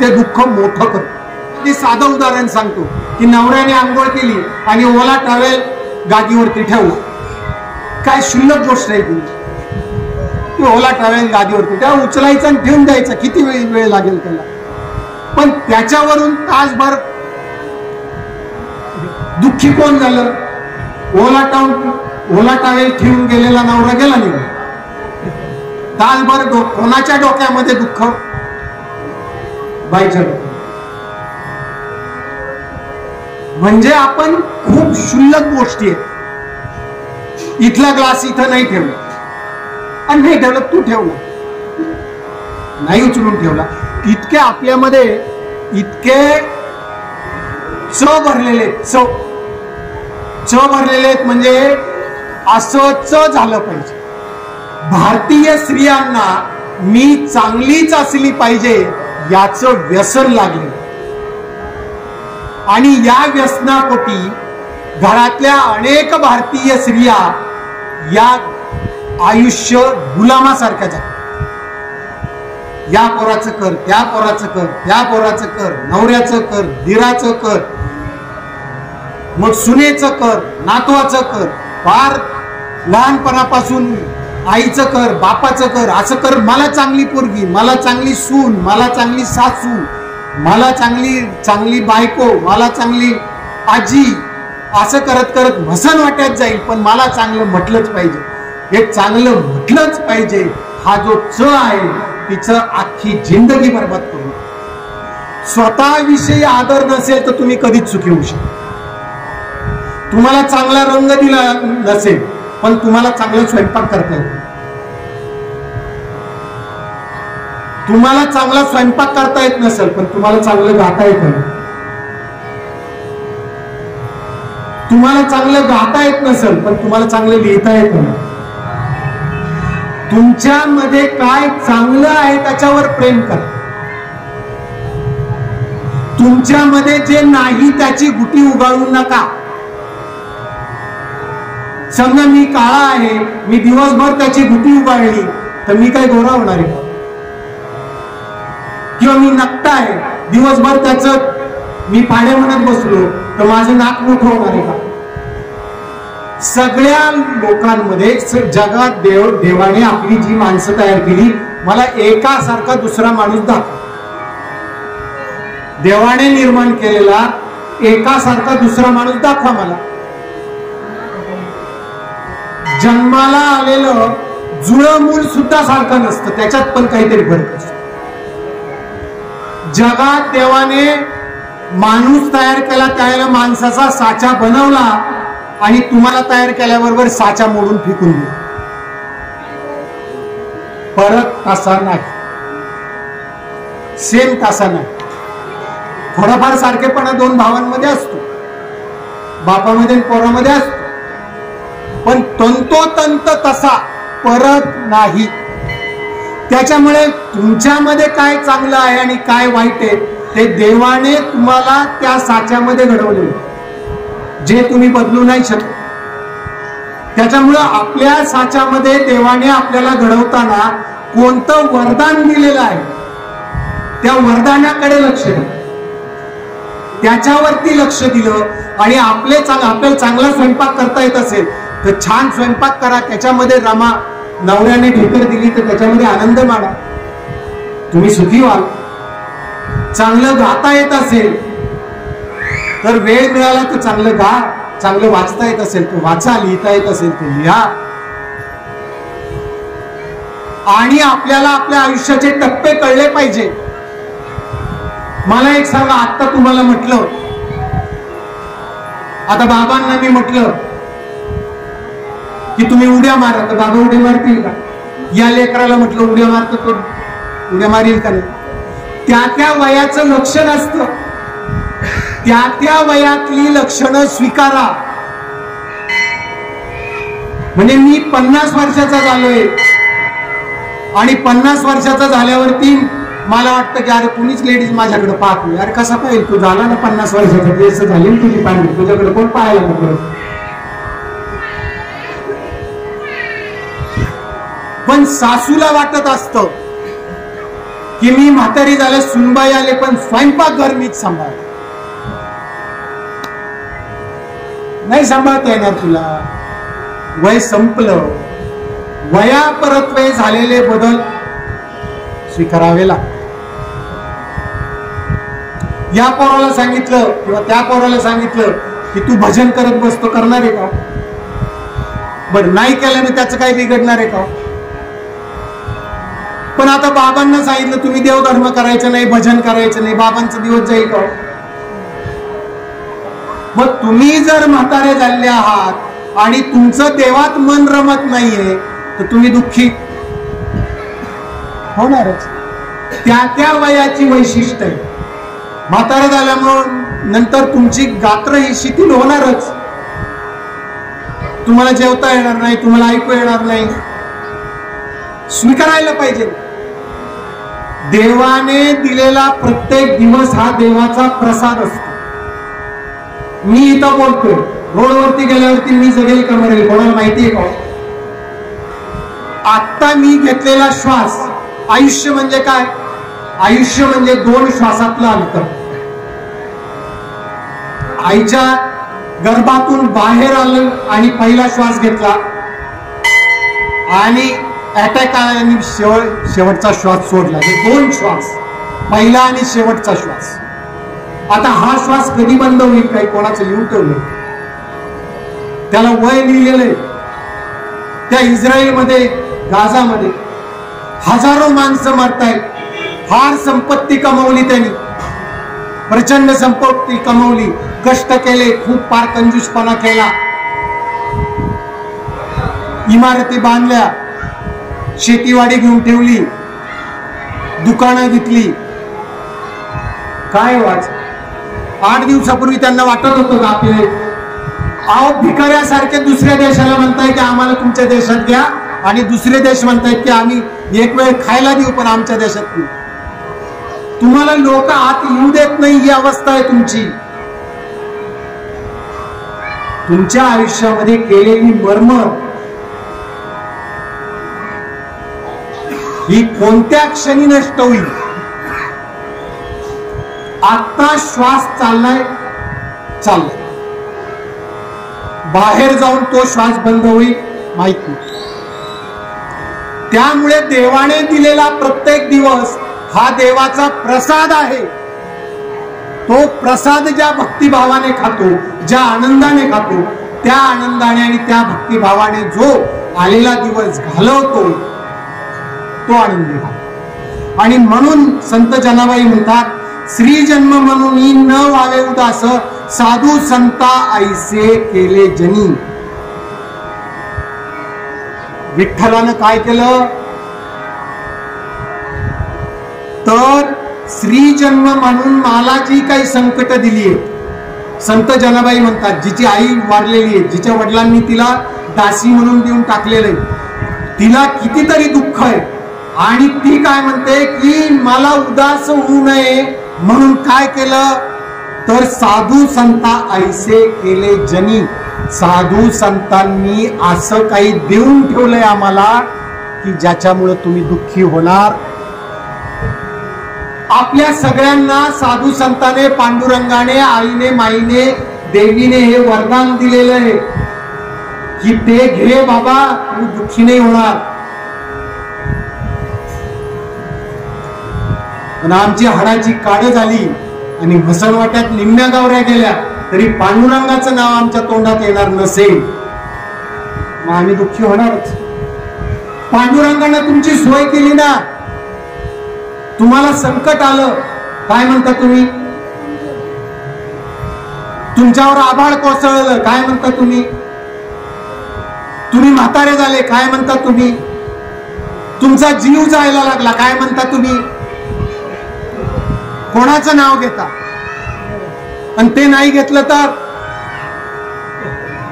ते दुःख मोठं करतो. ते साधं उदाहरण सांगतो की नवऱ्याने आंघोळ केली आणि ओला टॉवेल गादीवरती ठेवला. काय क्षुल्लक गोष्ट आहे ती? ओला टॉवेल गादीवरती त्या उचलायचं आणि ठेवून द्यायचं, किती वेळ लागेल त्याला? पण त्याच्यावरून तासभर दुःखी कोण झालं? ओला टॉवेल ठेवून गेलेला नवरा गेला निघून. तासभर कोणाच्या डोक्यामध्ये दुःख? बाईच्या डोक्यात. म्हणजे आपण खूप क्षुल्लक गोष्टी आहेत. इथला ग्लास इथं नाही ठेवला, आणि नाही ठेवलं, तू ठेवला, नाही उचलून ठेवला. इतके आपल्यामध्ये इतके भरलेले भरलेले आहेत, म्हणजे असंच झालं पाहिजे. भारतीय स्त्रियांना मी चांगलीच असली पाहिजे याचं व्यसन लागले. आणि या व्यसनापोटी घरातल्या अनेक भारतीय स्त्रिया या आयुष्य गुलामासारख्या जातात. या पोराचं कर, त्या पोराचं कर, त्या पोराचं कर, नवऱ्याचं कर, दिराचं कर, मग सुनेचं कर, नातवाचं कर, फार लहानपणापासून आईचं कर, बापाचं कर, असं कर, मला चांगली पोरगी, मला चांगली सून, मला चांगली सासू, मला चांगली बायको, मला चांगली आजी, असं करत करत भसन वाटत जाईल. पण मला चांगलं म्हटलंच पाहिजे, हे चांगलं म्हटलंच पाहिजे, हा जो च आहे तिचं अख्खी जिंदगी बरबाद करू. स्वतःविषयी आदर नसेल तर तुम्ही कधीच सुखी होऊ शकता. तुम्हाला चांगला रंग दिला नसेल पण तुम्हाला चांगला स्वयंपाक करता येतो. तुम्हाला चांगला स्वयंपाक करता येत नसेल पण तुम्हाला चांगलं गाता येतं. तुम्हाला चांगलं गाता येत नसेल पण तुम्हाला चांगलं लिहिता येतं. तुमच्यामध्ये काय चांगलं आहे त्याच्यावर प्रेम करा. तुमच्यामध्ये जे नाही त्याची गुटी उगाळू नका. समजा मी काळा आहे, मी दिवसभर त्याची गुटी उगाळली तर मी काय गोरा होणार आहे का? किंवा मी नकटा आहे, दिवसभर त्याचं मी पाडे म्हणत बसलो तर माझं नाक मोठं होणार आहे का? सगळ्या लोकांमध्ये जगात देवाने आपली जी माणसं तयार केली, मला एकासारखा दुसरा माणूस दाखव. देवाने निर्माण केलेला एकासारखा दुसरा माणूस दाखवा मला. जन्माला आलेलं जुळं मूल सुद्धा सारखं नसतं, त्याच्यात पण काहीतरी फरक असतो. जगात देवाने माणूस तयार केला, त्याला माणसाचा साचा बनवला आणि तुम्हाला तयार केल्याबरोबर साचा मोडून फेकून दिला. फरक तसा नाही, सेम तसा नाही. थोडाफार सारखेपणा दोन भावांमध्ये असतो, बापामध्ये आणि पोरामध्ये असतो, पण तंतोतंत तसा परत नाही. त्याच्यामुळे तुमच्यामध्ये काय चांगलं आहे आणि काय वाईट आहे ते देवाने तुम्हाला त्या साच्यामध्ये घडवलेलं, जे तुम्ही बदलू नाही शकत. त्याच्यामुळं आपल्या साच्यामध्ये देवाने आपल्याला घडवताना कोणतं वरदान दिलेलं आहे त्या वरदानाकडे लक्ष द्या. त्याच्यावरती लक्ष दिलं आणि आपल्याला चांगला स्वयंपाक करता येत असेल तर छान स्वयंपाक करा, त्याच्यामध्ये रमा. नवऱ्याने ढेकर दिली तर त्याच्यामध्ये आनंद माना, तुम्ही सुखी व्हाल. चांगलं गाता येत असेल तर वेळ मिळाला तर चांगलं गा. चांगलं वाचता येत असेल तर वाचा, लिहिता येत असेल तर लिहा. आणि आपल्याला आपल्या आयुष्याचे टप्पे कळले पाहिजे. मला एक सांगा, आता तुम्हाला म्हटलं, आता बाबांना मी म्हटलं की तुम्ही उड्या मारा, तर बाबा उड्या मारतील का? या लेकराला म्हटलं उड्या मारतो तो उड्या मारील का नाही? त्या त्या वयाचं लक्षण असतं, त्या त्या वयातली लक्षणं स्वीकारा. म्हणजे मी 50 वर्षाचा झालोय आणि 50 वर्षाचा झाल्यावरती मला वाटतं की अरे कुणीच लेडीज माझ्याकडे पाहत नाही. अरे कसा पाहिजे, तू झाला ना 50 वर्षाचा, केस झाली तुझी पाहिजे, तुझ्याकडे कोण पाहायला नको. पण सासूला वाटत असतं की मी म्हातारी झाले, सुनबाई आले, पण स्वयंपाक घर मीच सांभाळ. नाही सांभाळता येणार तुला, वय संपलं. वयापरत्वे झालेले बदल स्वीकारावे लागतात. या पोराला सांगितलं किंवा त्या पोराला सांगितलं की तू भजन करत बसतो, करणार आहे का? बरं, नाही केल्याने त्याचं काय बिघडणार आहे का? पण आता बाबांना सांगितलं तुम्ही देवधर्म करायचं नाही, भजन करायचं नाही, बाबांचा दिवस जाईल का? मग तुम्ही जर म्हातारे झाले आहात आणि तुमचं देवात मन रमत नाहीये तर तुम्ही दुःखी होणारच. त्या त्या वयाची वैशिष्ट्य आहे. म्हातारे झाल्यामुळे नंतर तुमची गात्र ही शिथिल होणारच. तुम्हाला जेवता येणार नाही, तुम्हाला ऐकू येणार नाही. स्वीकारायला पाहिजे. देवाने दिलेला प्रत्येक दिवस हा देवाचा प्रसाद असतो. मी इथं बोलतोय, रोडवरती गेल्यावरती मी जगेल का मरेल कोणाला माहितीये का? आता मी घेतलेला श्वास, आयुष्य म्हणजे काय? आयुष्य म्हणजे 2 श्वासातलं अंतर. आईच्या गर्भातून बाहेर आलं आणि पहिला श्वास घेतला आणि अटॅक आला आणि शेवटचा श्वास सोडला. हे 2 श्वास, पहिला आणि शेवटचा श्वास. आता हा श्वास कधी बंद होईल काही कोणाचं लिहून ठेवलं, त्याला वय लिहिलेलंय. त्या इस्रायलमध्ये, गाझामध्ये हजारो माणसं मरतायत. फार संपत्ती कमवली त्यांनी, प्रचंड संपत्ती कमवली, कष्ट केले, खूप पार कंजूसपणा केला, इमारती बांधल्या, शेतीवाडी घेऊन ठेवली, दुकानं घेतली. काय वाच 8 दिवसापूर्वी त्यांना वाटत होतं आपले अहो भिकाऱ्यासारखे दुसऱ्या देशाला म्हणताय की आम्हाला तुमच्या देशात घ्या, आणि दुसरे देश म्हणतायत की आम्ही एक वेळ खायला देऊ पण आमच्या देशात नाही. तुम्हाला लोक आत येऊ देत नाही, ही अवस्था आहे तुमची. तुमच्या आयुष्यामध्ये केलेली मर्म ही कोणत्या क्षणी नष्ट होईल? आता श्वास चाललाय, बाहेर जाऊन तो श्वास बंद होईल माहित नाही. त्यामुळे देवाने दिलेला प्रत्येक दिवस हा देवाचा प्रसाद आहे. तो प्रसाद ज्या भक्तिभावाने खातो, ज्या आनंदाने खातो, त्या आनंदाने आणि त्या भक्तिभावाने जो आलेला दिवस घालवतो तो आनंदी भाव. आणि म्हणून संत जनाबाई म्हणतात, श्री जन्म म्हणून न व्हावे उदास, साधू संता ऐसे केले जनी. विठ्ठलानं काय केलं तर श्री जन्म म्हणून मला जी काही संकट दिली आहे, संत जनाबाई म्हणतात जिची आई वारलेली आहे, जिच्या वडिलांनी तिला दासी म्हणून देऊन टाकलेलं आहे, तिला कितीतरी दुःख आहे, आणि ती काय म्हणते की मला उदास होऊ नये म्हणून काय केलं तर साधू संता ऐसे केले जनी. साधू संतांनी असं काही देऊन ठेवलंय आम्हाला की ज्याच्यामुळे तुम्ही दुःखी होणार. आपल्या सगळ्यांना साधू संताने, पांडुरंगाने, आईने, माईने, देवीने हे वरदान दिलेलं आहे की ते घे बाबा, तू दुःखी नाही होणार. पण आमची हाडाची काढ झाली आणि भसणवाट्यात निम्म्या गावऱ्या गेल्या तरी पांडुरंगाचं नाव आमच्या तोंडात येणार नसेल, मग आम्ही दुःखी होणारच. पांडुरंगाने तुमची सोय केली ना, तुम्हाला संकट आलं काय म्हणता तुम्ही, तुमच्यावर आभाळ कोसळलं काय म्हणता तुम्ही, तुम्ही म्हातारे झाले काय म्हणता तुम्ही, तुमचा जीव जायला लागला काय म्हणता तुम्ही, कोणाचं नाव घेता? आणि ते नाही घेतलं तर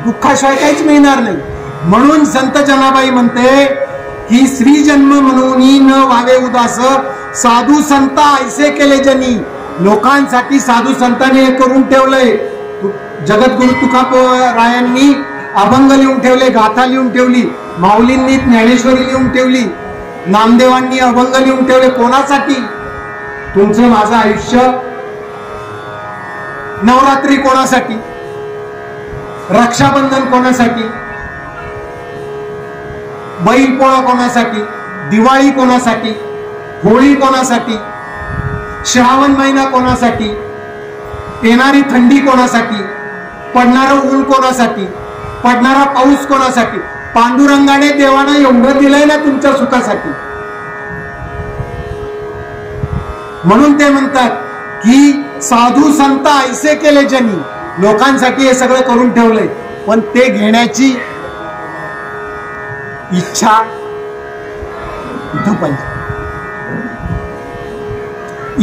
दुःखाशिवाय काहीच मिळणार नाही. म्हणून संत जनाबाई म्हणते की श्री जन्म म्हणून न व्हावे उदास, साधू संत ऐसे केले जनी. लोकांसाठी साधू संतांनी हे करून ठेवलंय. जगद्गुरु तुकारायांनी अभंग लिहून ठेवले, गाथा लिहून ठेवली, माऊलींनी ज्ञानेश्वरी लिहून ठेवली, नामदेवांनी अभंग लिहून ठेवले. कोणासाठी? तुमचं माझं आयुष्य. नवरात्री कोणासाठी? रक्षाबंधन कोणासाठी? बैलपोळा कोणासाठी? दिवाळी कोणासाठी? होळी कोणासाठी? श्रावण महिना कोणासाठी? येणारी थंडी कोणासाठी? पडणारं ऊन कोणासाठी? पडणारा पाऊस कोणासाठी? पांडुरंगाने देवानं एवढं दिलंय ना तुमच्या सुखासाठी. म्हणून ते म्हणतात की साधू संत ऐसे केले जनी. लोकांसाठी हे सगळं करून ठेवलंय, पण ते घेण्याची इच्छा इथं पाहिजे.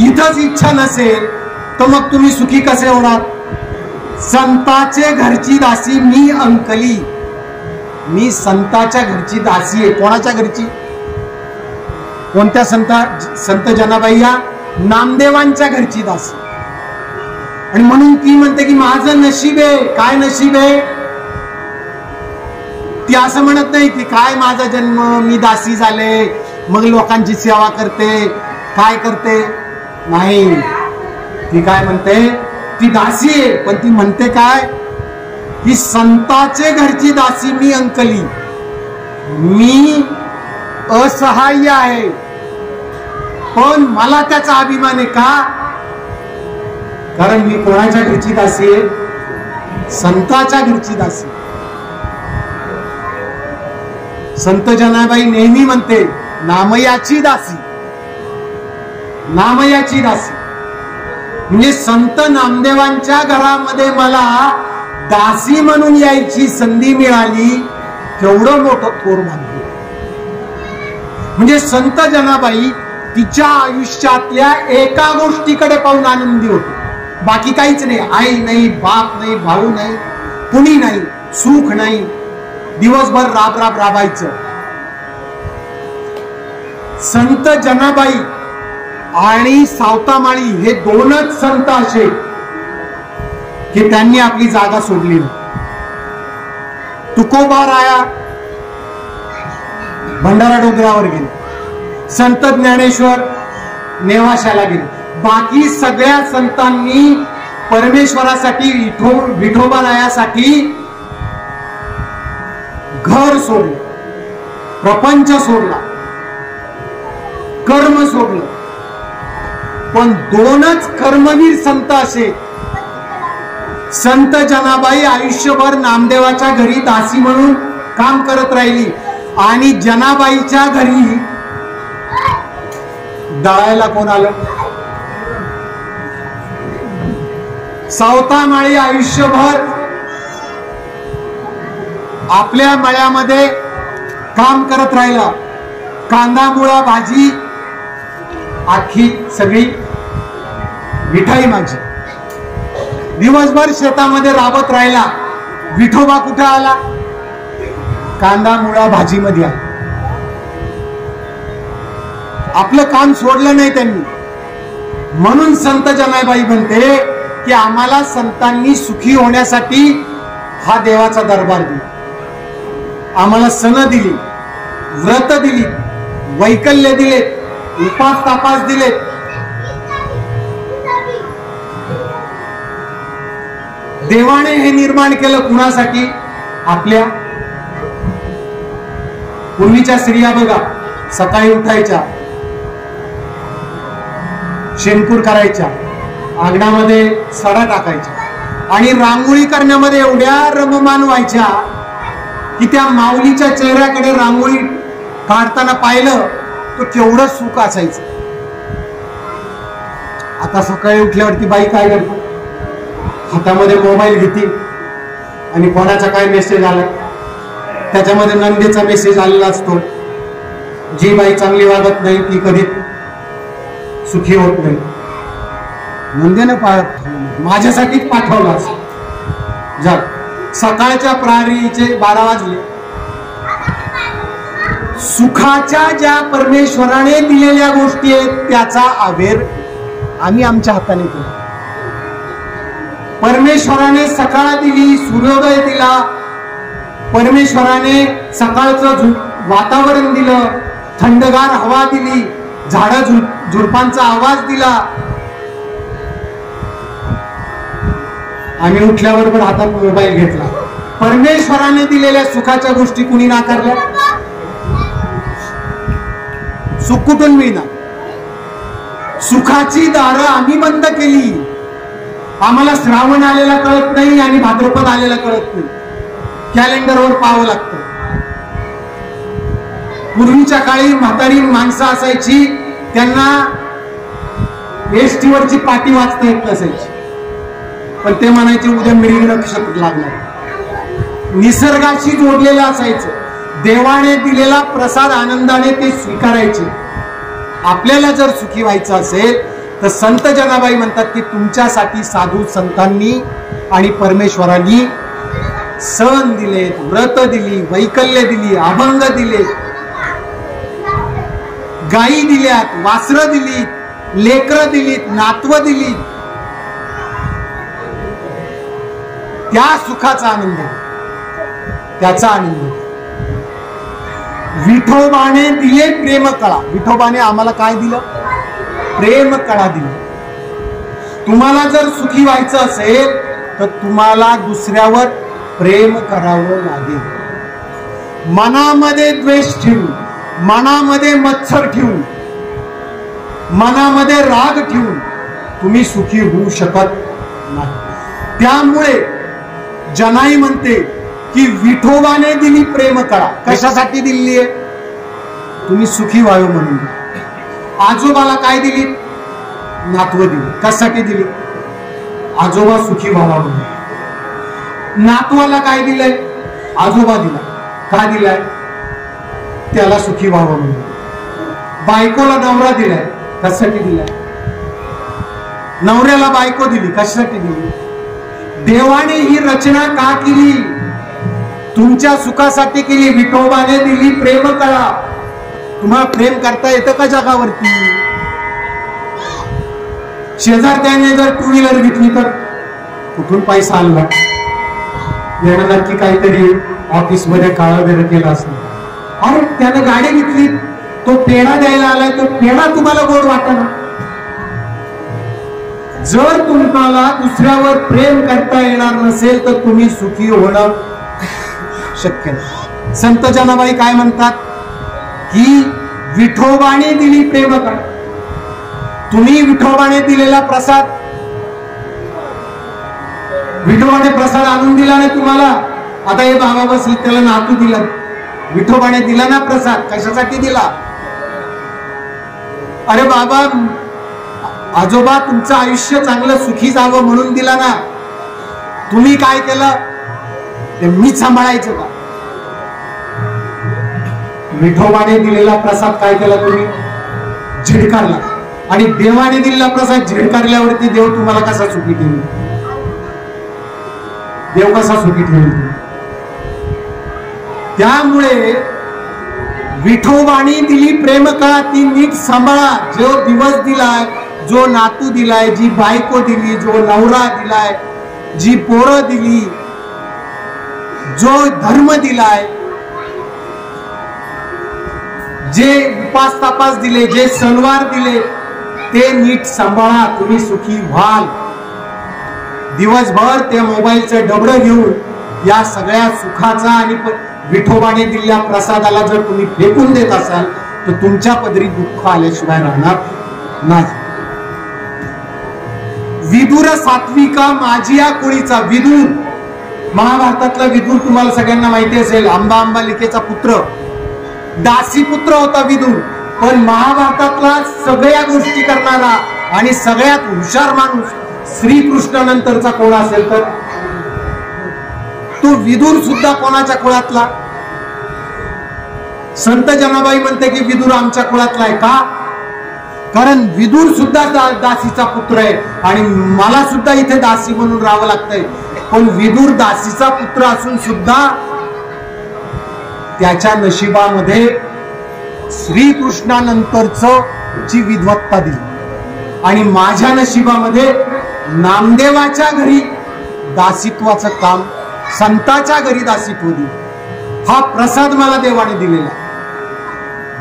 इथंच इच्छा नसेल तर मग तुम्ही सुखी कसे होणार? संताचे घरची दासी मी अंकली. मी संताच्या घरची दासी आहे. कोणाच्या घरची? कोणत्या संत जनाबाई? या नामदेवांच्या घरची दासी. आणि म्हणून ती म्हणते की माझं नशीब आहे. काय नशीब आहे? ती असं म्हणत नाही की काय माझा जन्म, मी दासी झाले, मग लोकांची सेवा करते, काय करते. नाही, ती काय म्हणते, ती दासी आहे, पण ती म्हणते काय की संताचे घरची दासी मी अंकली, मी असहाय्य आहे, पण मला त्याचा अभिमान आहे. का? कारण मी कोणाच्या घरची दासी आहे? संताच्या घरची दासी. संत जनाबाई नेहमी म्हणते नामयाची दासी, नामयाची दासी. म्हणजे संत नामदेवांच्या घरामध्ये मला दासी म्हणून यायची संधी मिळाली, केवढं मोठं थोर भाग्य. म्हणजे संत जनाबाई तिच्या आयुष्यातल्या एका गोष्टीकडे पाहून आनंदी होते, बाकी काहीच नाही. आई नाही, बाप नाही, भाऊ नाही, कुणी नाही, सुख नाही, दिवसभर राब राब राबायचं. संत जनाबाई आणि सावतामाळी हे दोनच संत असे की त्यांनी आपली जागा सोडली नाही. तुकोबा राया भंडारा डोंगरावर गेले, संत ज्ञानेश्वर नेवाशाला गेले. बाकी सगळ्या संतांनी परमेश्वरासाठी, विठोबारायासाठी घर सोडलं, प्रपंच सोडला, कर्म सोडलं. पण दोनच कर्मवीर संत असे. संत जनाबाई आयुष्यभर नामदेवाच्या घरी दासी म्हणून काम करत राहिली आणि जनाबाईच्या घरी दळायला कोण आलं? सावतामाळी आयुष्यभर आपल्या मळ्यामध्ये काम करत राहिला. कांदा मुळा भाजी आखी सगळी मिठाई माझी. दिवसभर शेतामध्ये राबत राहिला. विठोबा कुठे आला? कांदा मुळा भाजी मध्ये आला. आपलं काम सोडलं नाही त्यांनी. म्हणून संत जनाबाई म्हणते की आम्हाला संतांनी सुखी होण्यासाठी हा देवाचा दरबार दिला, आम्हाला सण दिली, व्रत दिली, वैकल्य दिलेत, उपास तापास दिलेत. देवाने हे निर्माण केलं कुणासाठी? आपल्या. पूर्वीच्या स्त्रिया बघा, सकाळी उठायच्या, शेणकूर करायच्या, अंगणामध्ये सडा टाकायच्या आणि रांगोळी करण्यामध्ये एवढ्या रममान व्हायच्या की त्या माऊलीच्या चेहऱ्याकडे रांगोळी काढताना पाहिलं तर केवढं सुख असायचं. आता सकाळी उठल्यावरती बाई काय करते? हातामध्ये मोबाईल घेते आणि कोणाचा काय मेसेज आला, त्याच्यामध्ये नंदीचा मेसेज आलेला असतो. जी बाई चांगली वागत नाही ती कधी सुखी होत नाही. नंदेनं माझ्यासाठीच पाठवला असं. जा, सकाळच्या प्रहरीचे 12 वाजले. सुखाच्या ज्या परमेश्वराने दिलेल्या गोष्टी आहेत त्याचा आवेर आम्ही आमच्या हाताने केला. परमेश्वराने सकाळ दिली, सूर्योदय दिला, परमेश्वराने सकाळचं वातावरण दिलं, थंडगार हवा दिली, झाडं झुडपांचा आवाज दिला. आम्ही उठल्याबरोबर हातात मोबाईल घेतला. परमेश्वराने दिलेल्या सुखाच्या गोष्टी कुणी नाकारल्या? सुख कुठून मिळणार? सुखाची दारं आम्ही बंद केली. आम्हाला श्रावण आलेला कळत नाही आणि भाद्रपद आलेला कळत नाही. कॅलेंडरवर पाहावं लागतं. पूर्वीच्या काळी म्हातारी माणसं असायची, त्यांना एसटीवरची पाटी वाचता येत नसायची, पण ते म्हणायचे उद्या मृग नक्षत्र लागणार. निसर्गाशी जोडलेलं असायचं. देवाने दिलेला प्रसाद आनंदाने ते स्वीकारायचे. आपल्याला जर सुखी व्हायचं असेल तर संत जनाबाई म्हणतात की तुमच्यासाठी साधू संतांनी आणि परमेश्वरांनी सण दिले, व्रत दिली, वैकल्य दिली, अभंग दिले, गायी दिल्यात, वासरं दिलीत, लेकरं दिलीत, नातवं दिलीत. त्या सुखाचा आनंद, त्याचा आनंद. विठोबाने दिले प्रेम कळा. विठोबाने आम्हाला काय दिलं? प्रेम कळा दिली. तुम्हाला जर सुखी व्हायचं असेल तर तुम्हाला दुसऱ्यावर प्रेम करावं लागेल. मनामध्ये द्वेष ठेवून, मनामध्ये मत्सर ठेवून, मनामध्ये राग ठेवून तुम्ही सुखी होऊ शकत नाही. त्यामुळे जनाई म्हणते की विठोबाने दिली प्रेम कळा. कशासाठी दिली आहे? तुम्ही सुखी व्हावे म्हणून. आजोबाला काय दिली? नातवं दिली. कशासाठी दिली? आजोबा सुखी व्हावा म्हणून. नातवाला काय दिलंय? आजोबा दिला. का दिलाय? त्याला सुखी व्हावं म्हणून. बायकोला नवरा दिलाय. कशासाठी दिलाय? नवऱ्याला बायको दिली. कशासाठी दिली? देवाने ही रचना का केली? तुमच्या सुखासाठी केली. विठोबाने दिली प्रेम कळा. तुम्हाला प्रेम करता येतं का जगावरती? शेजारच्याने जर टू व्हीलर घेतली तर कुठून पैसा आणला? यानं नक्की काहीतरी ऑफिस मध्ये काळा वेळ केला असणार. अरे त्यानं गाडी घेतली, तो पेढा द्यायला आलाय, तो पेढा तुम्हाला गोड वाटणार. जर तुम्हाला दुसऱ्यावर प्रेम करता येणार नसेल तर तुम्ही सुखी होणं शक्य नाही. संत जनाबाई काय म्हणतात की विठोबाने दिली प्रेम कळा. तुम्ही विठोबाने दिलेला प्रसाद, विठोबाने प्रसाद आणून दिला नाही तुम्हाला. आता हे बाबा बसले, त्याला नातू दिला. विठोबाने दिला ना प्रसाद. कशासाठी दिला? अरे बाबा, आजोबा तुमचं आयुष्य चांगलं सुखी जावं म्हणून दिला ना. तुम्ही काय केलं? ते मीच सांभाळायचं का? विठोबाने दिलेला प्रसाद काय केला तुम्ही? झिडकारला. आणि देवाने दिलेला प्रसाद झिडकारल्यावरती देव तुम्हाला कसा सुखी ठेवेल? देव कसा सुखी ठेवेल? त्यामुळे विठोबाने दिली प्रेम कळा, ती नीट सांभाळा. जो दिवस दिलाय, जो नातू दिलाय, जी बायको दिली, जो नवरा दिलाय, जी पोरं दिली, जो धर्म दिलाय, जे उपास तापास दिले, जे सणवार दिले, ते नीट सांभाळा. तुम्ही सुखी व्हाल. दिवसभर ते मोबाईलचं डबडं घेऊन या सगळ्या सुखाचा आणि विठोबाने दिलेल्या प्रसादाला जर तुम्ही फेकून देत असाल तर तुमच्या पदरी दुःख आल्याशिवाय राहणार नाही. विदुर सात्विका माझी या कुळीचा. विदुर, महाभारतातला विदुर तुम्हाला सगळ्यांना माहिती असेल. अंबालिकेचा पुत्र, दासी पुत्र होता विदुर. पण महाभारतातला सगळ्या गोष्टी करणारा आणि सगळ्यात हुशार माणूस श्रीकृष्णानंतरचा कोण असेल तर तो विदुर सुद्धा कोणाच्या कुळातला? संत जनाबाई म्हणते की विदुर आमच्या कुळातला आहे. का? कारण विदुर सुद्धा दासीचा पुत्र आहे आणि मला सुद्धा इथे दासी म्हणून राहावं लागतंय. पण विदुर दासीचा पुत्र असून सुद्धा त्याच्या नशिबामध्ये श्रीकृष्णानंतरचं ची विद्वत्ता दिली आणि माझ्या नशिबामध्ये नामदेवाच्या घरी दासीत्वाचं काम, संताच्या घरी दासीत्व दिलं. हा प्रसाद मला देवाने दिलेला.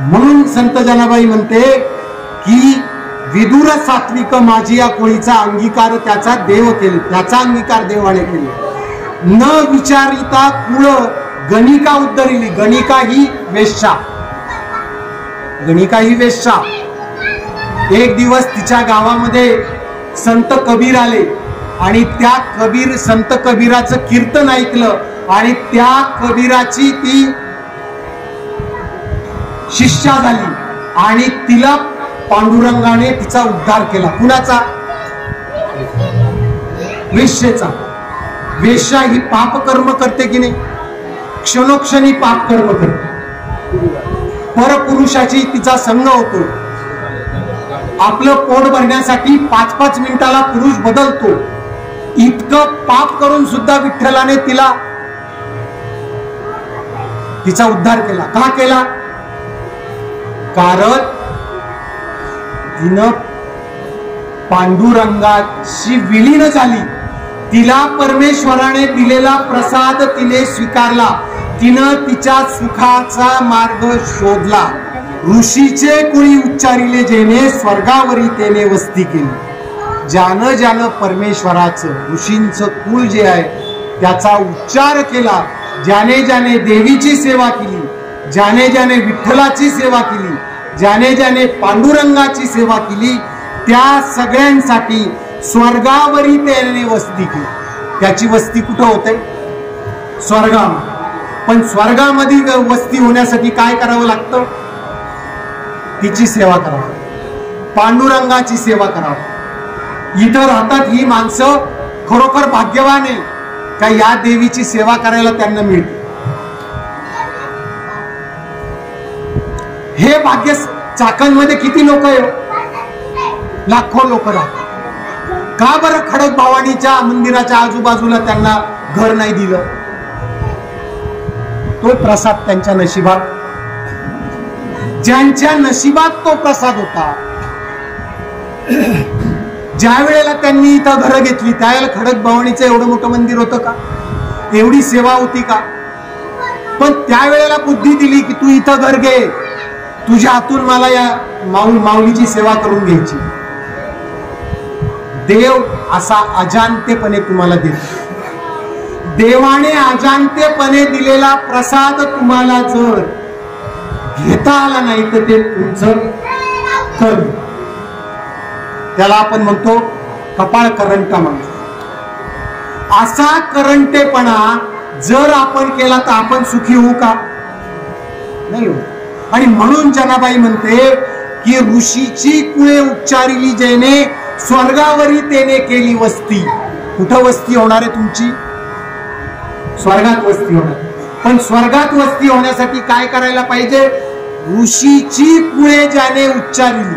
म्हणून संत जनाबाई म्हणते की विदुर सात्विक माझी या कोळीचा अंगीकार त्याचा देव केले, त्याचा अंगीकार देवाने केले. न विचारिता कुळ गणिका उद्धरिली. गणिका ही वेश्या, गणिका ही वेश्या. एक दिवस तिच्या गावामध्ये संत कबीर आले आणि त्या संत कबीराचं कीर्तन ऐकलं आणि त्या कबीराची ती शिष्या झाली आणि तिला पांडुरंगाने तिचा उद्धार केला. कुणाचा? वेश्येचा. वेश्या ही पाप कर्म करते की नाही? क्षणोक्षणी पाप कर्म करते. परपुरुषाची तिचा संग होतो. आपलं पोट भरण्यासाठी 5-5 मिनिटाला पुरुष बदलतो. इतकं पाप करून सुद्धा विठ्ठलाने तिचा उद्धार केला. का केला? कारण तिनं पांडुरंगाशी विलीन झाली. तिला परमेश्वराने दिलेला प्रसाद तिने स्वीकारला, तिनं तिच्या सुखाचा मार्ग शोधला. ऋषीचे कुळी उच्चारिले जेने, स्वर्गावरी तेने वस्ती केली. ज्यानं ज्यानं परमेश्वराचं, ऋषींचं कुळ जे आहे त्याचा उच्चार केला, ज्याने ज्याने देवीची सेवा केली, ज्याने ज्याने विठ्ठलाची सेवा केली, ज्याने ज्याने पांडुरंगाची सेवा केली, त्या सगळ्यांसाठी स्वर्गावरी त्याने वस्ती केली. त्याची वस्ती कुठं होते? स्वर्गामध्ये. पण स्वर्गामध्ये वस्ती होण्यासाठी काय करावं लागतं? तिची सेवा करावी, पांडुरंगाची सेवा करावी. इथं राहतात ही माणसं खरोखर भाग्यवान आहे का या देवीची सेवा करायला त्यांना मिळते. हे भाग्य चाकणमध्ये किती लोक आहे? लाखो लोक राहतात. का बरं खडक भवानीच्या मंदिराच्या आजूबाजूला त्यांना घर नाही दिलं? तो प्रसाद त्यांच्या नशिबात, ज्यांच्या नशिबात तो प्रसाद होता, ज्या वेळेला त्यांनी इथं घरं घेतली त्यावेळेला खडक भवानीचं एवढं मोठं मंदिर होतं का? एवढी सेवा होती का? पण त्यावेळेला बुद्धी दिली की तू इथं घर घे, तुझ्या हातून मला या माऊलीची सेवा करून घ्यायची. देव असा अजाणतेपणे तुम्हाला देतो. देवाने अजाणतेपणे दिलेला प्रसाद तुम्हाला जर घेता आला नाही तर ते तुमचं कर्म, त्याला आपण म्हणतो कपाळ करंटा म्हणतो. असा करंटेपणा जर आपण केला तर आपण सुखी होऊ का? नाही होऊ. आणि म्हणून जनाबाई म्हणते की ऋषीची कुळे उच्चारिली जेने, स्वर्गावरी तेने केली वस्ती. कुठं वस्ती होणार आहे तुमची? स्वर्गात वस्ती होणार. पण स्वर्गात वस्ती होण्यासाठी काय करायला पाहिजे? ऋषीची कुळे ज्याने उच्चारली,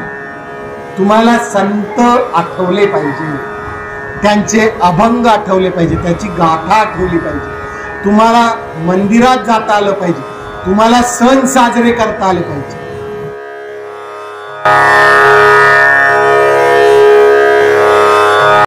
तुम्हाला संत आठवले पाहिजे, त्यांचे अभंग आठवले पाहिजे, त्याची गाथा आठवली पाहिजे, तुम्हाला मंदिरात जाता आलं पाहिजे, तुम्हाला सण साजरे करता आले पाहिजे.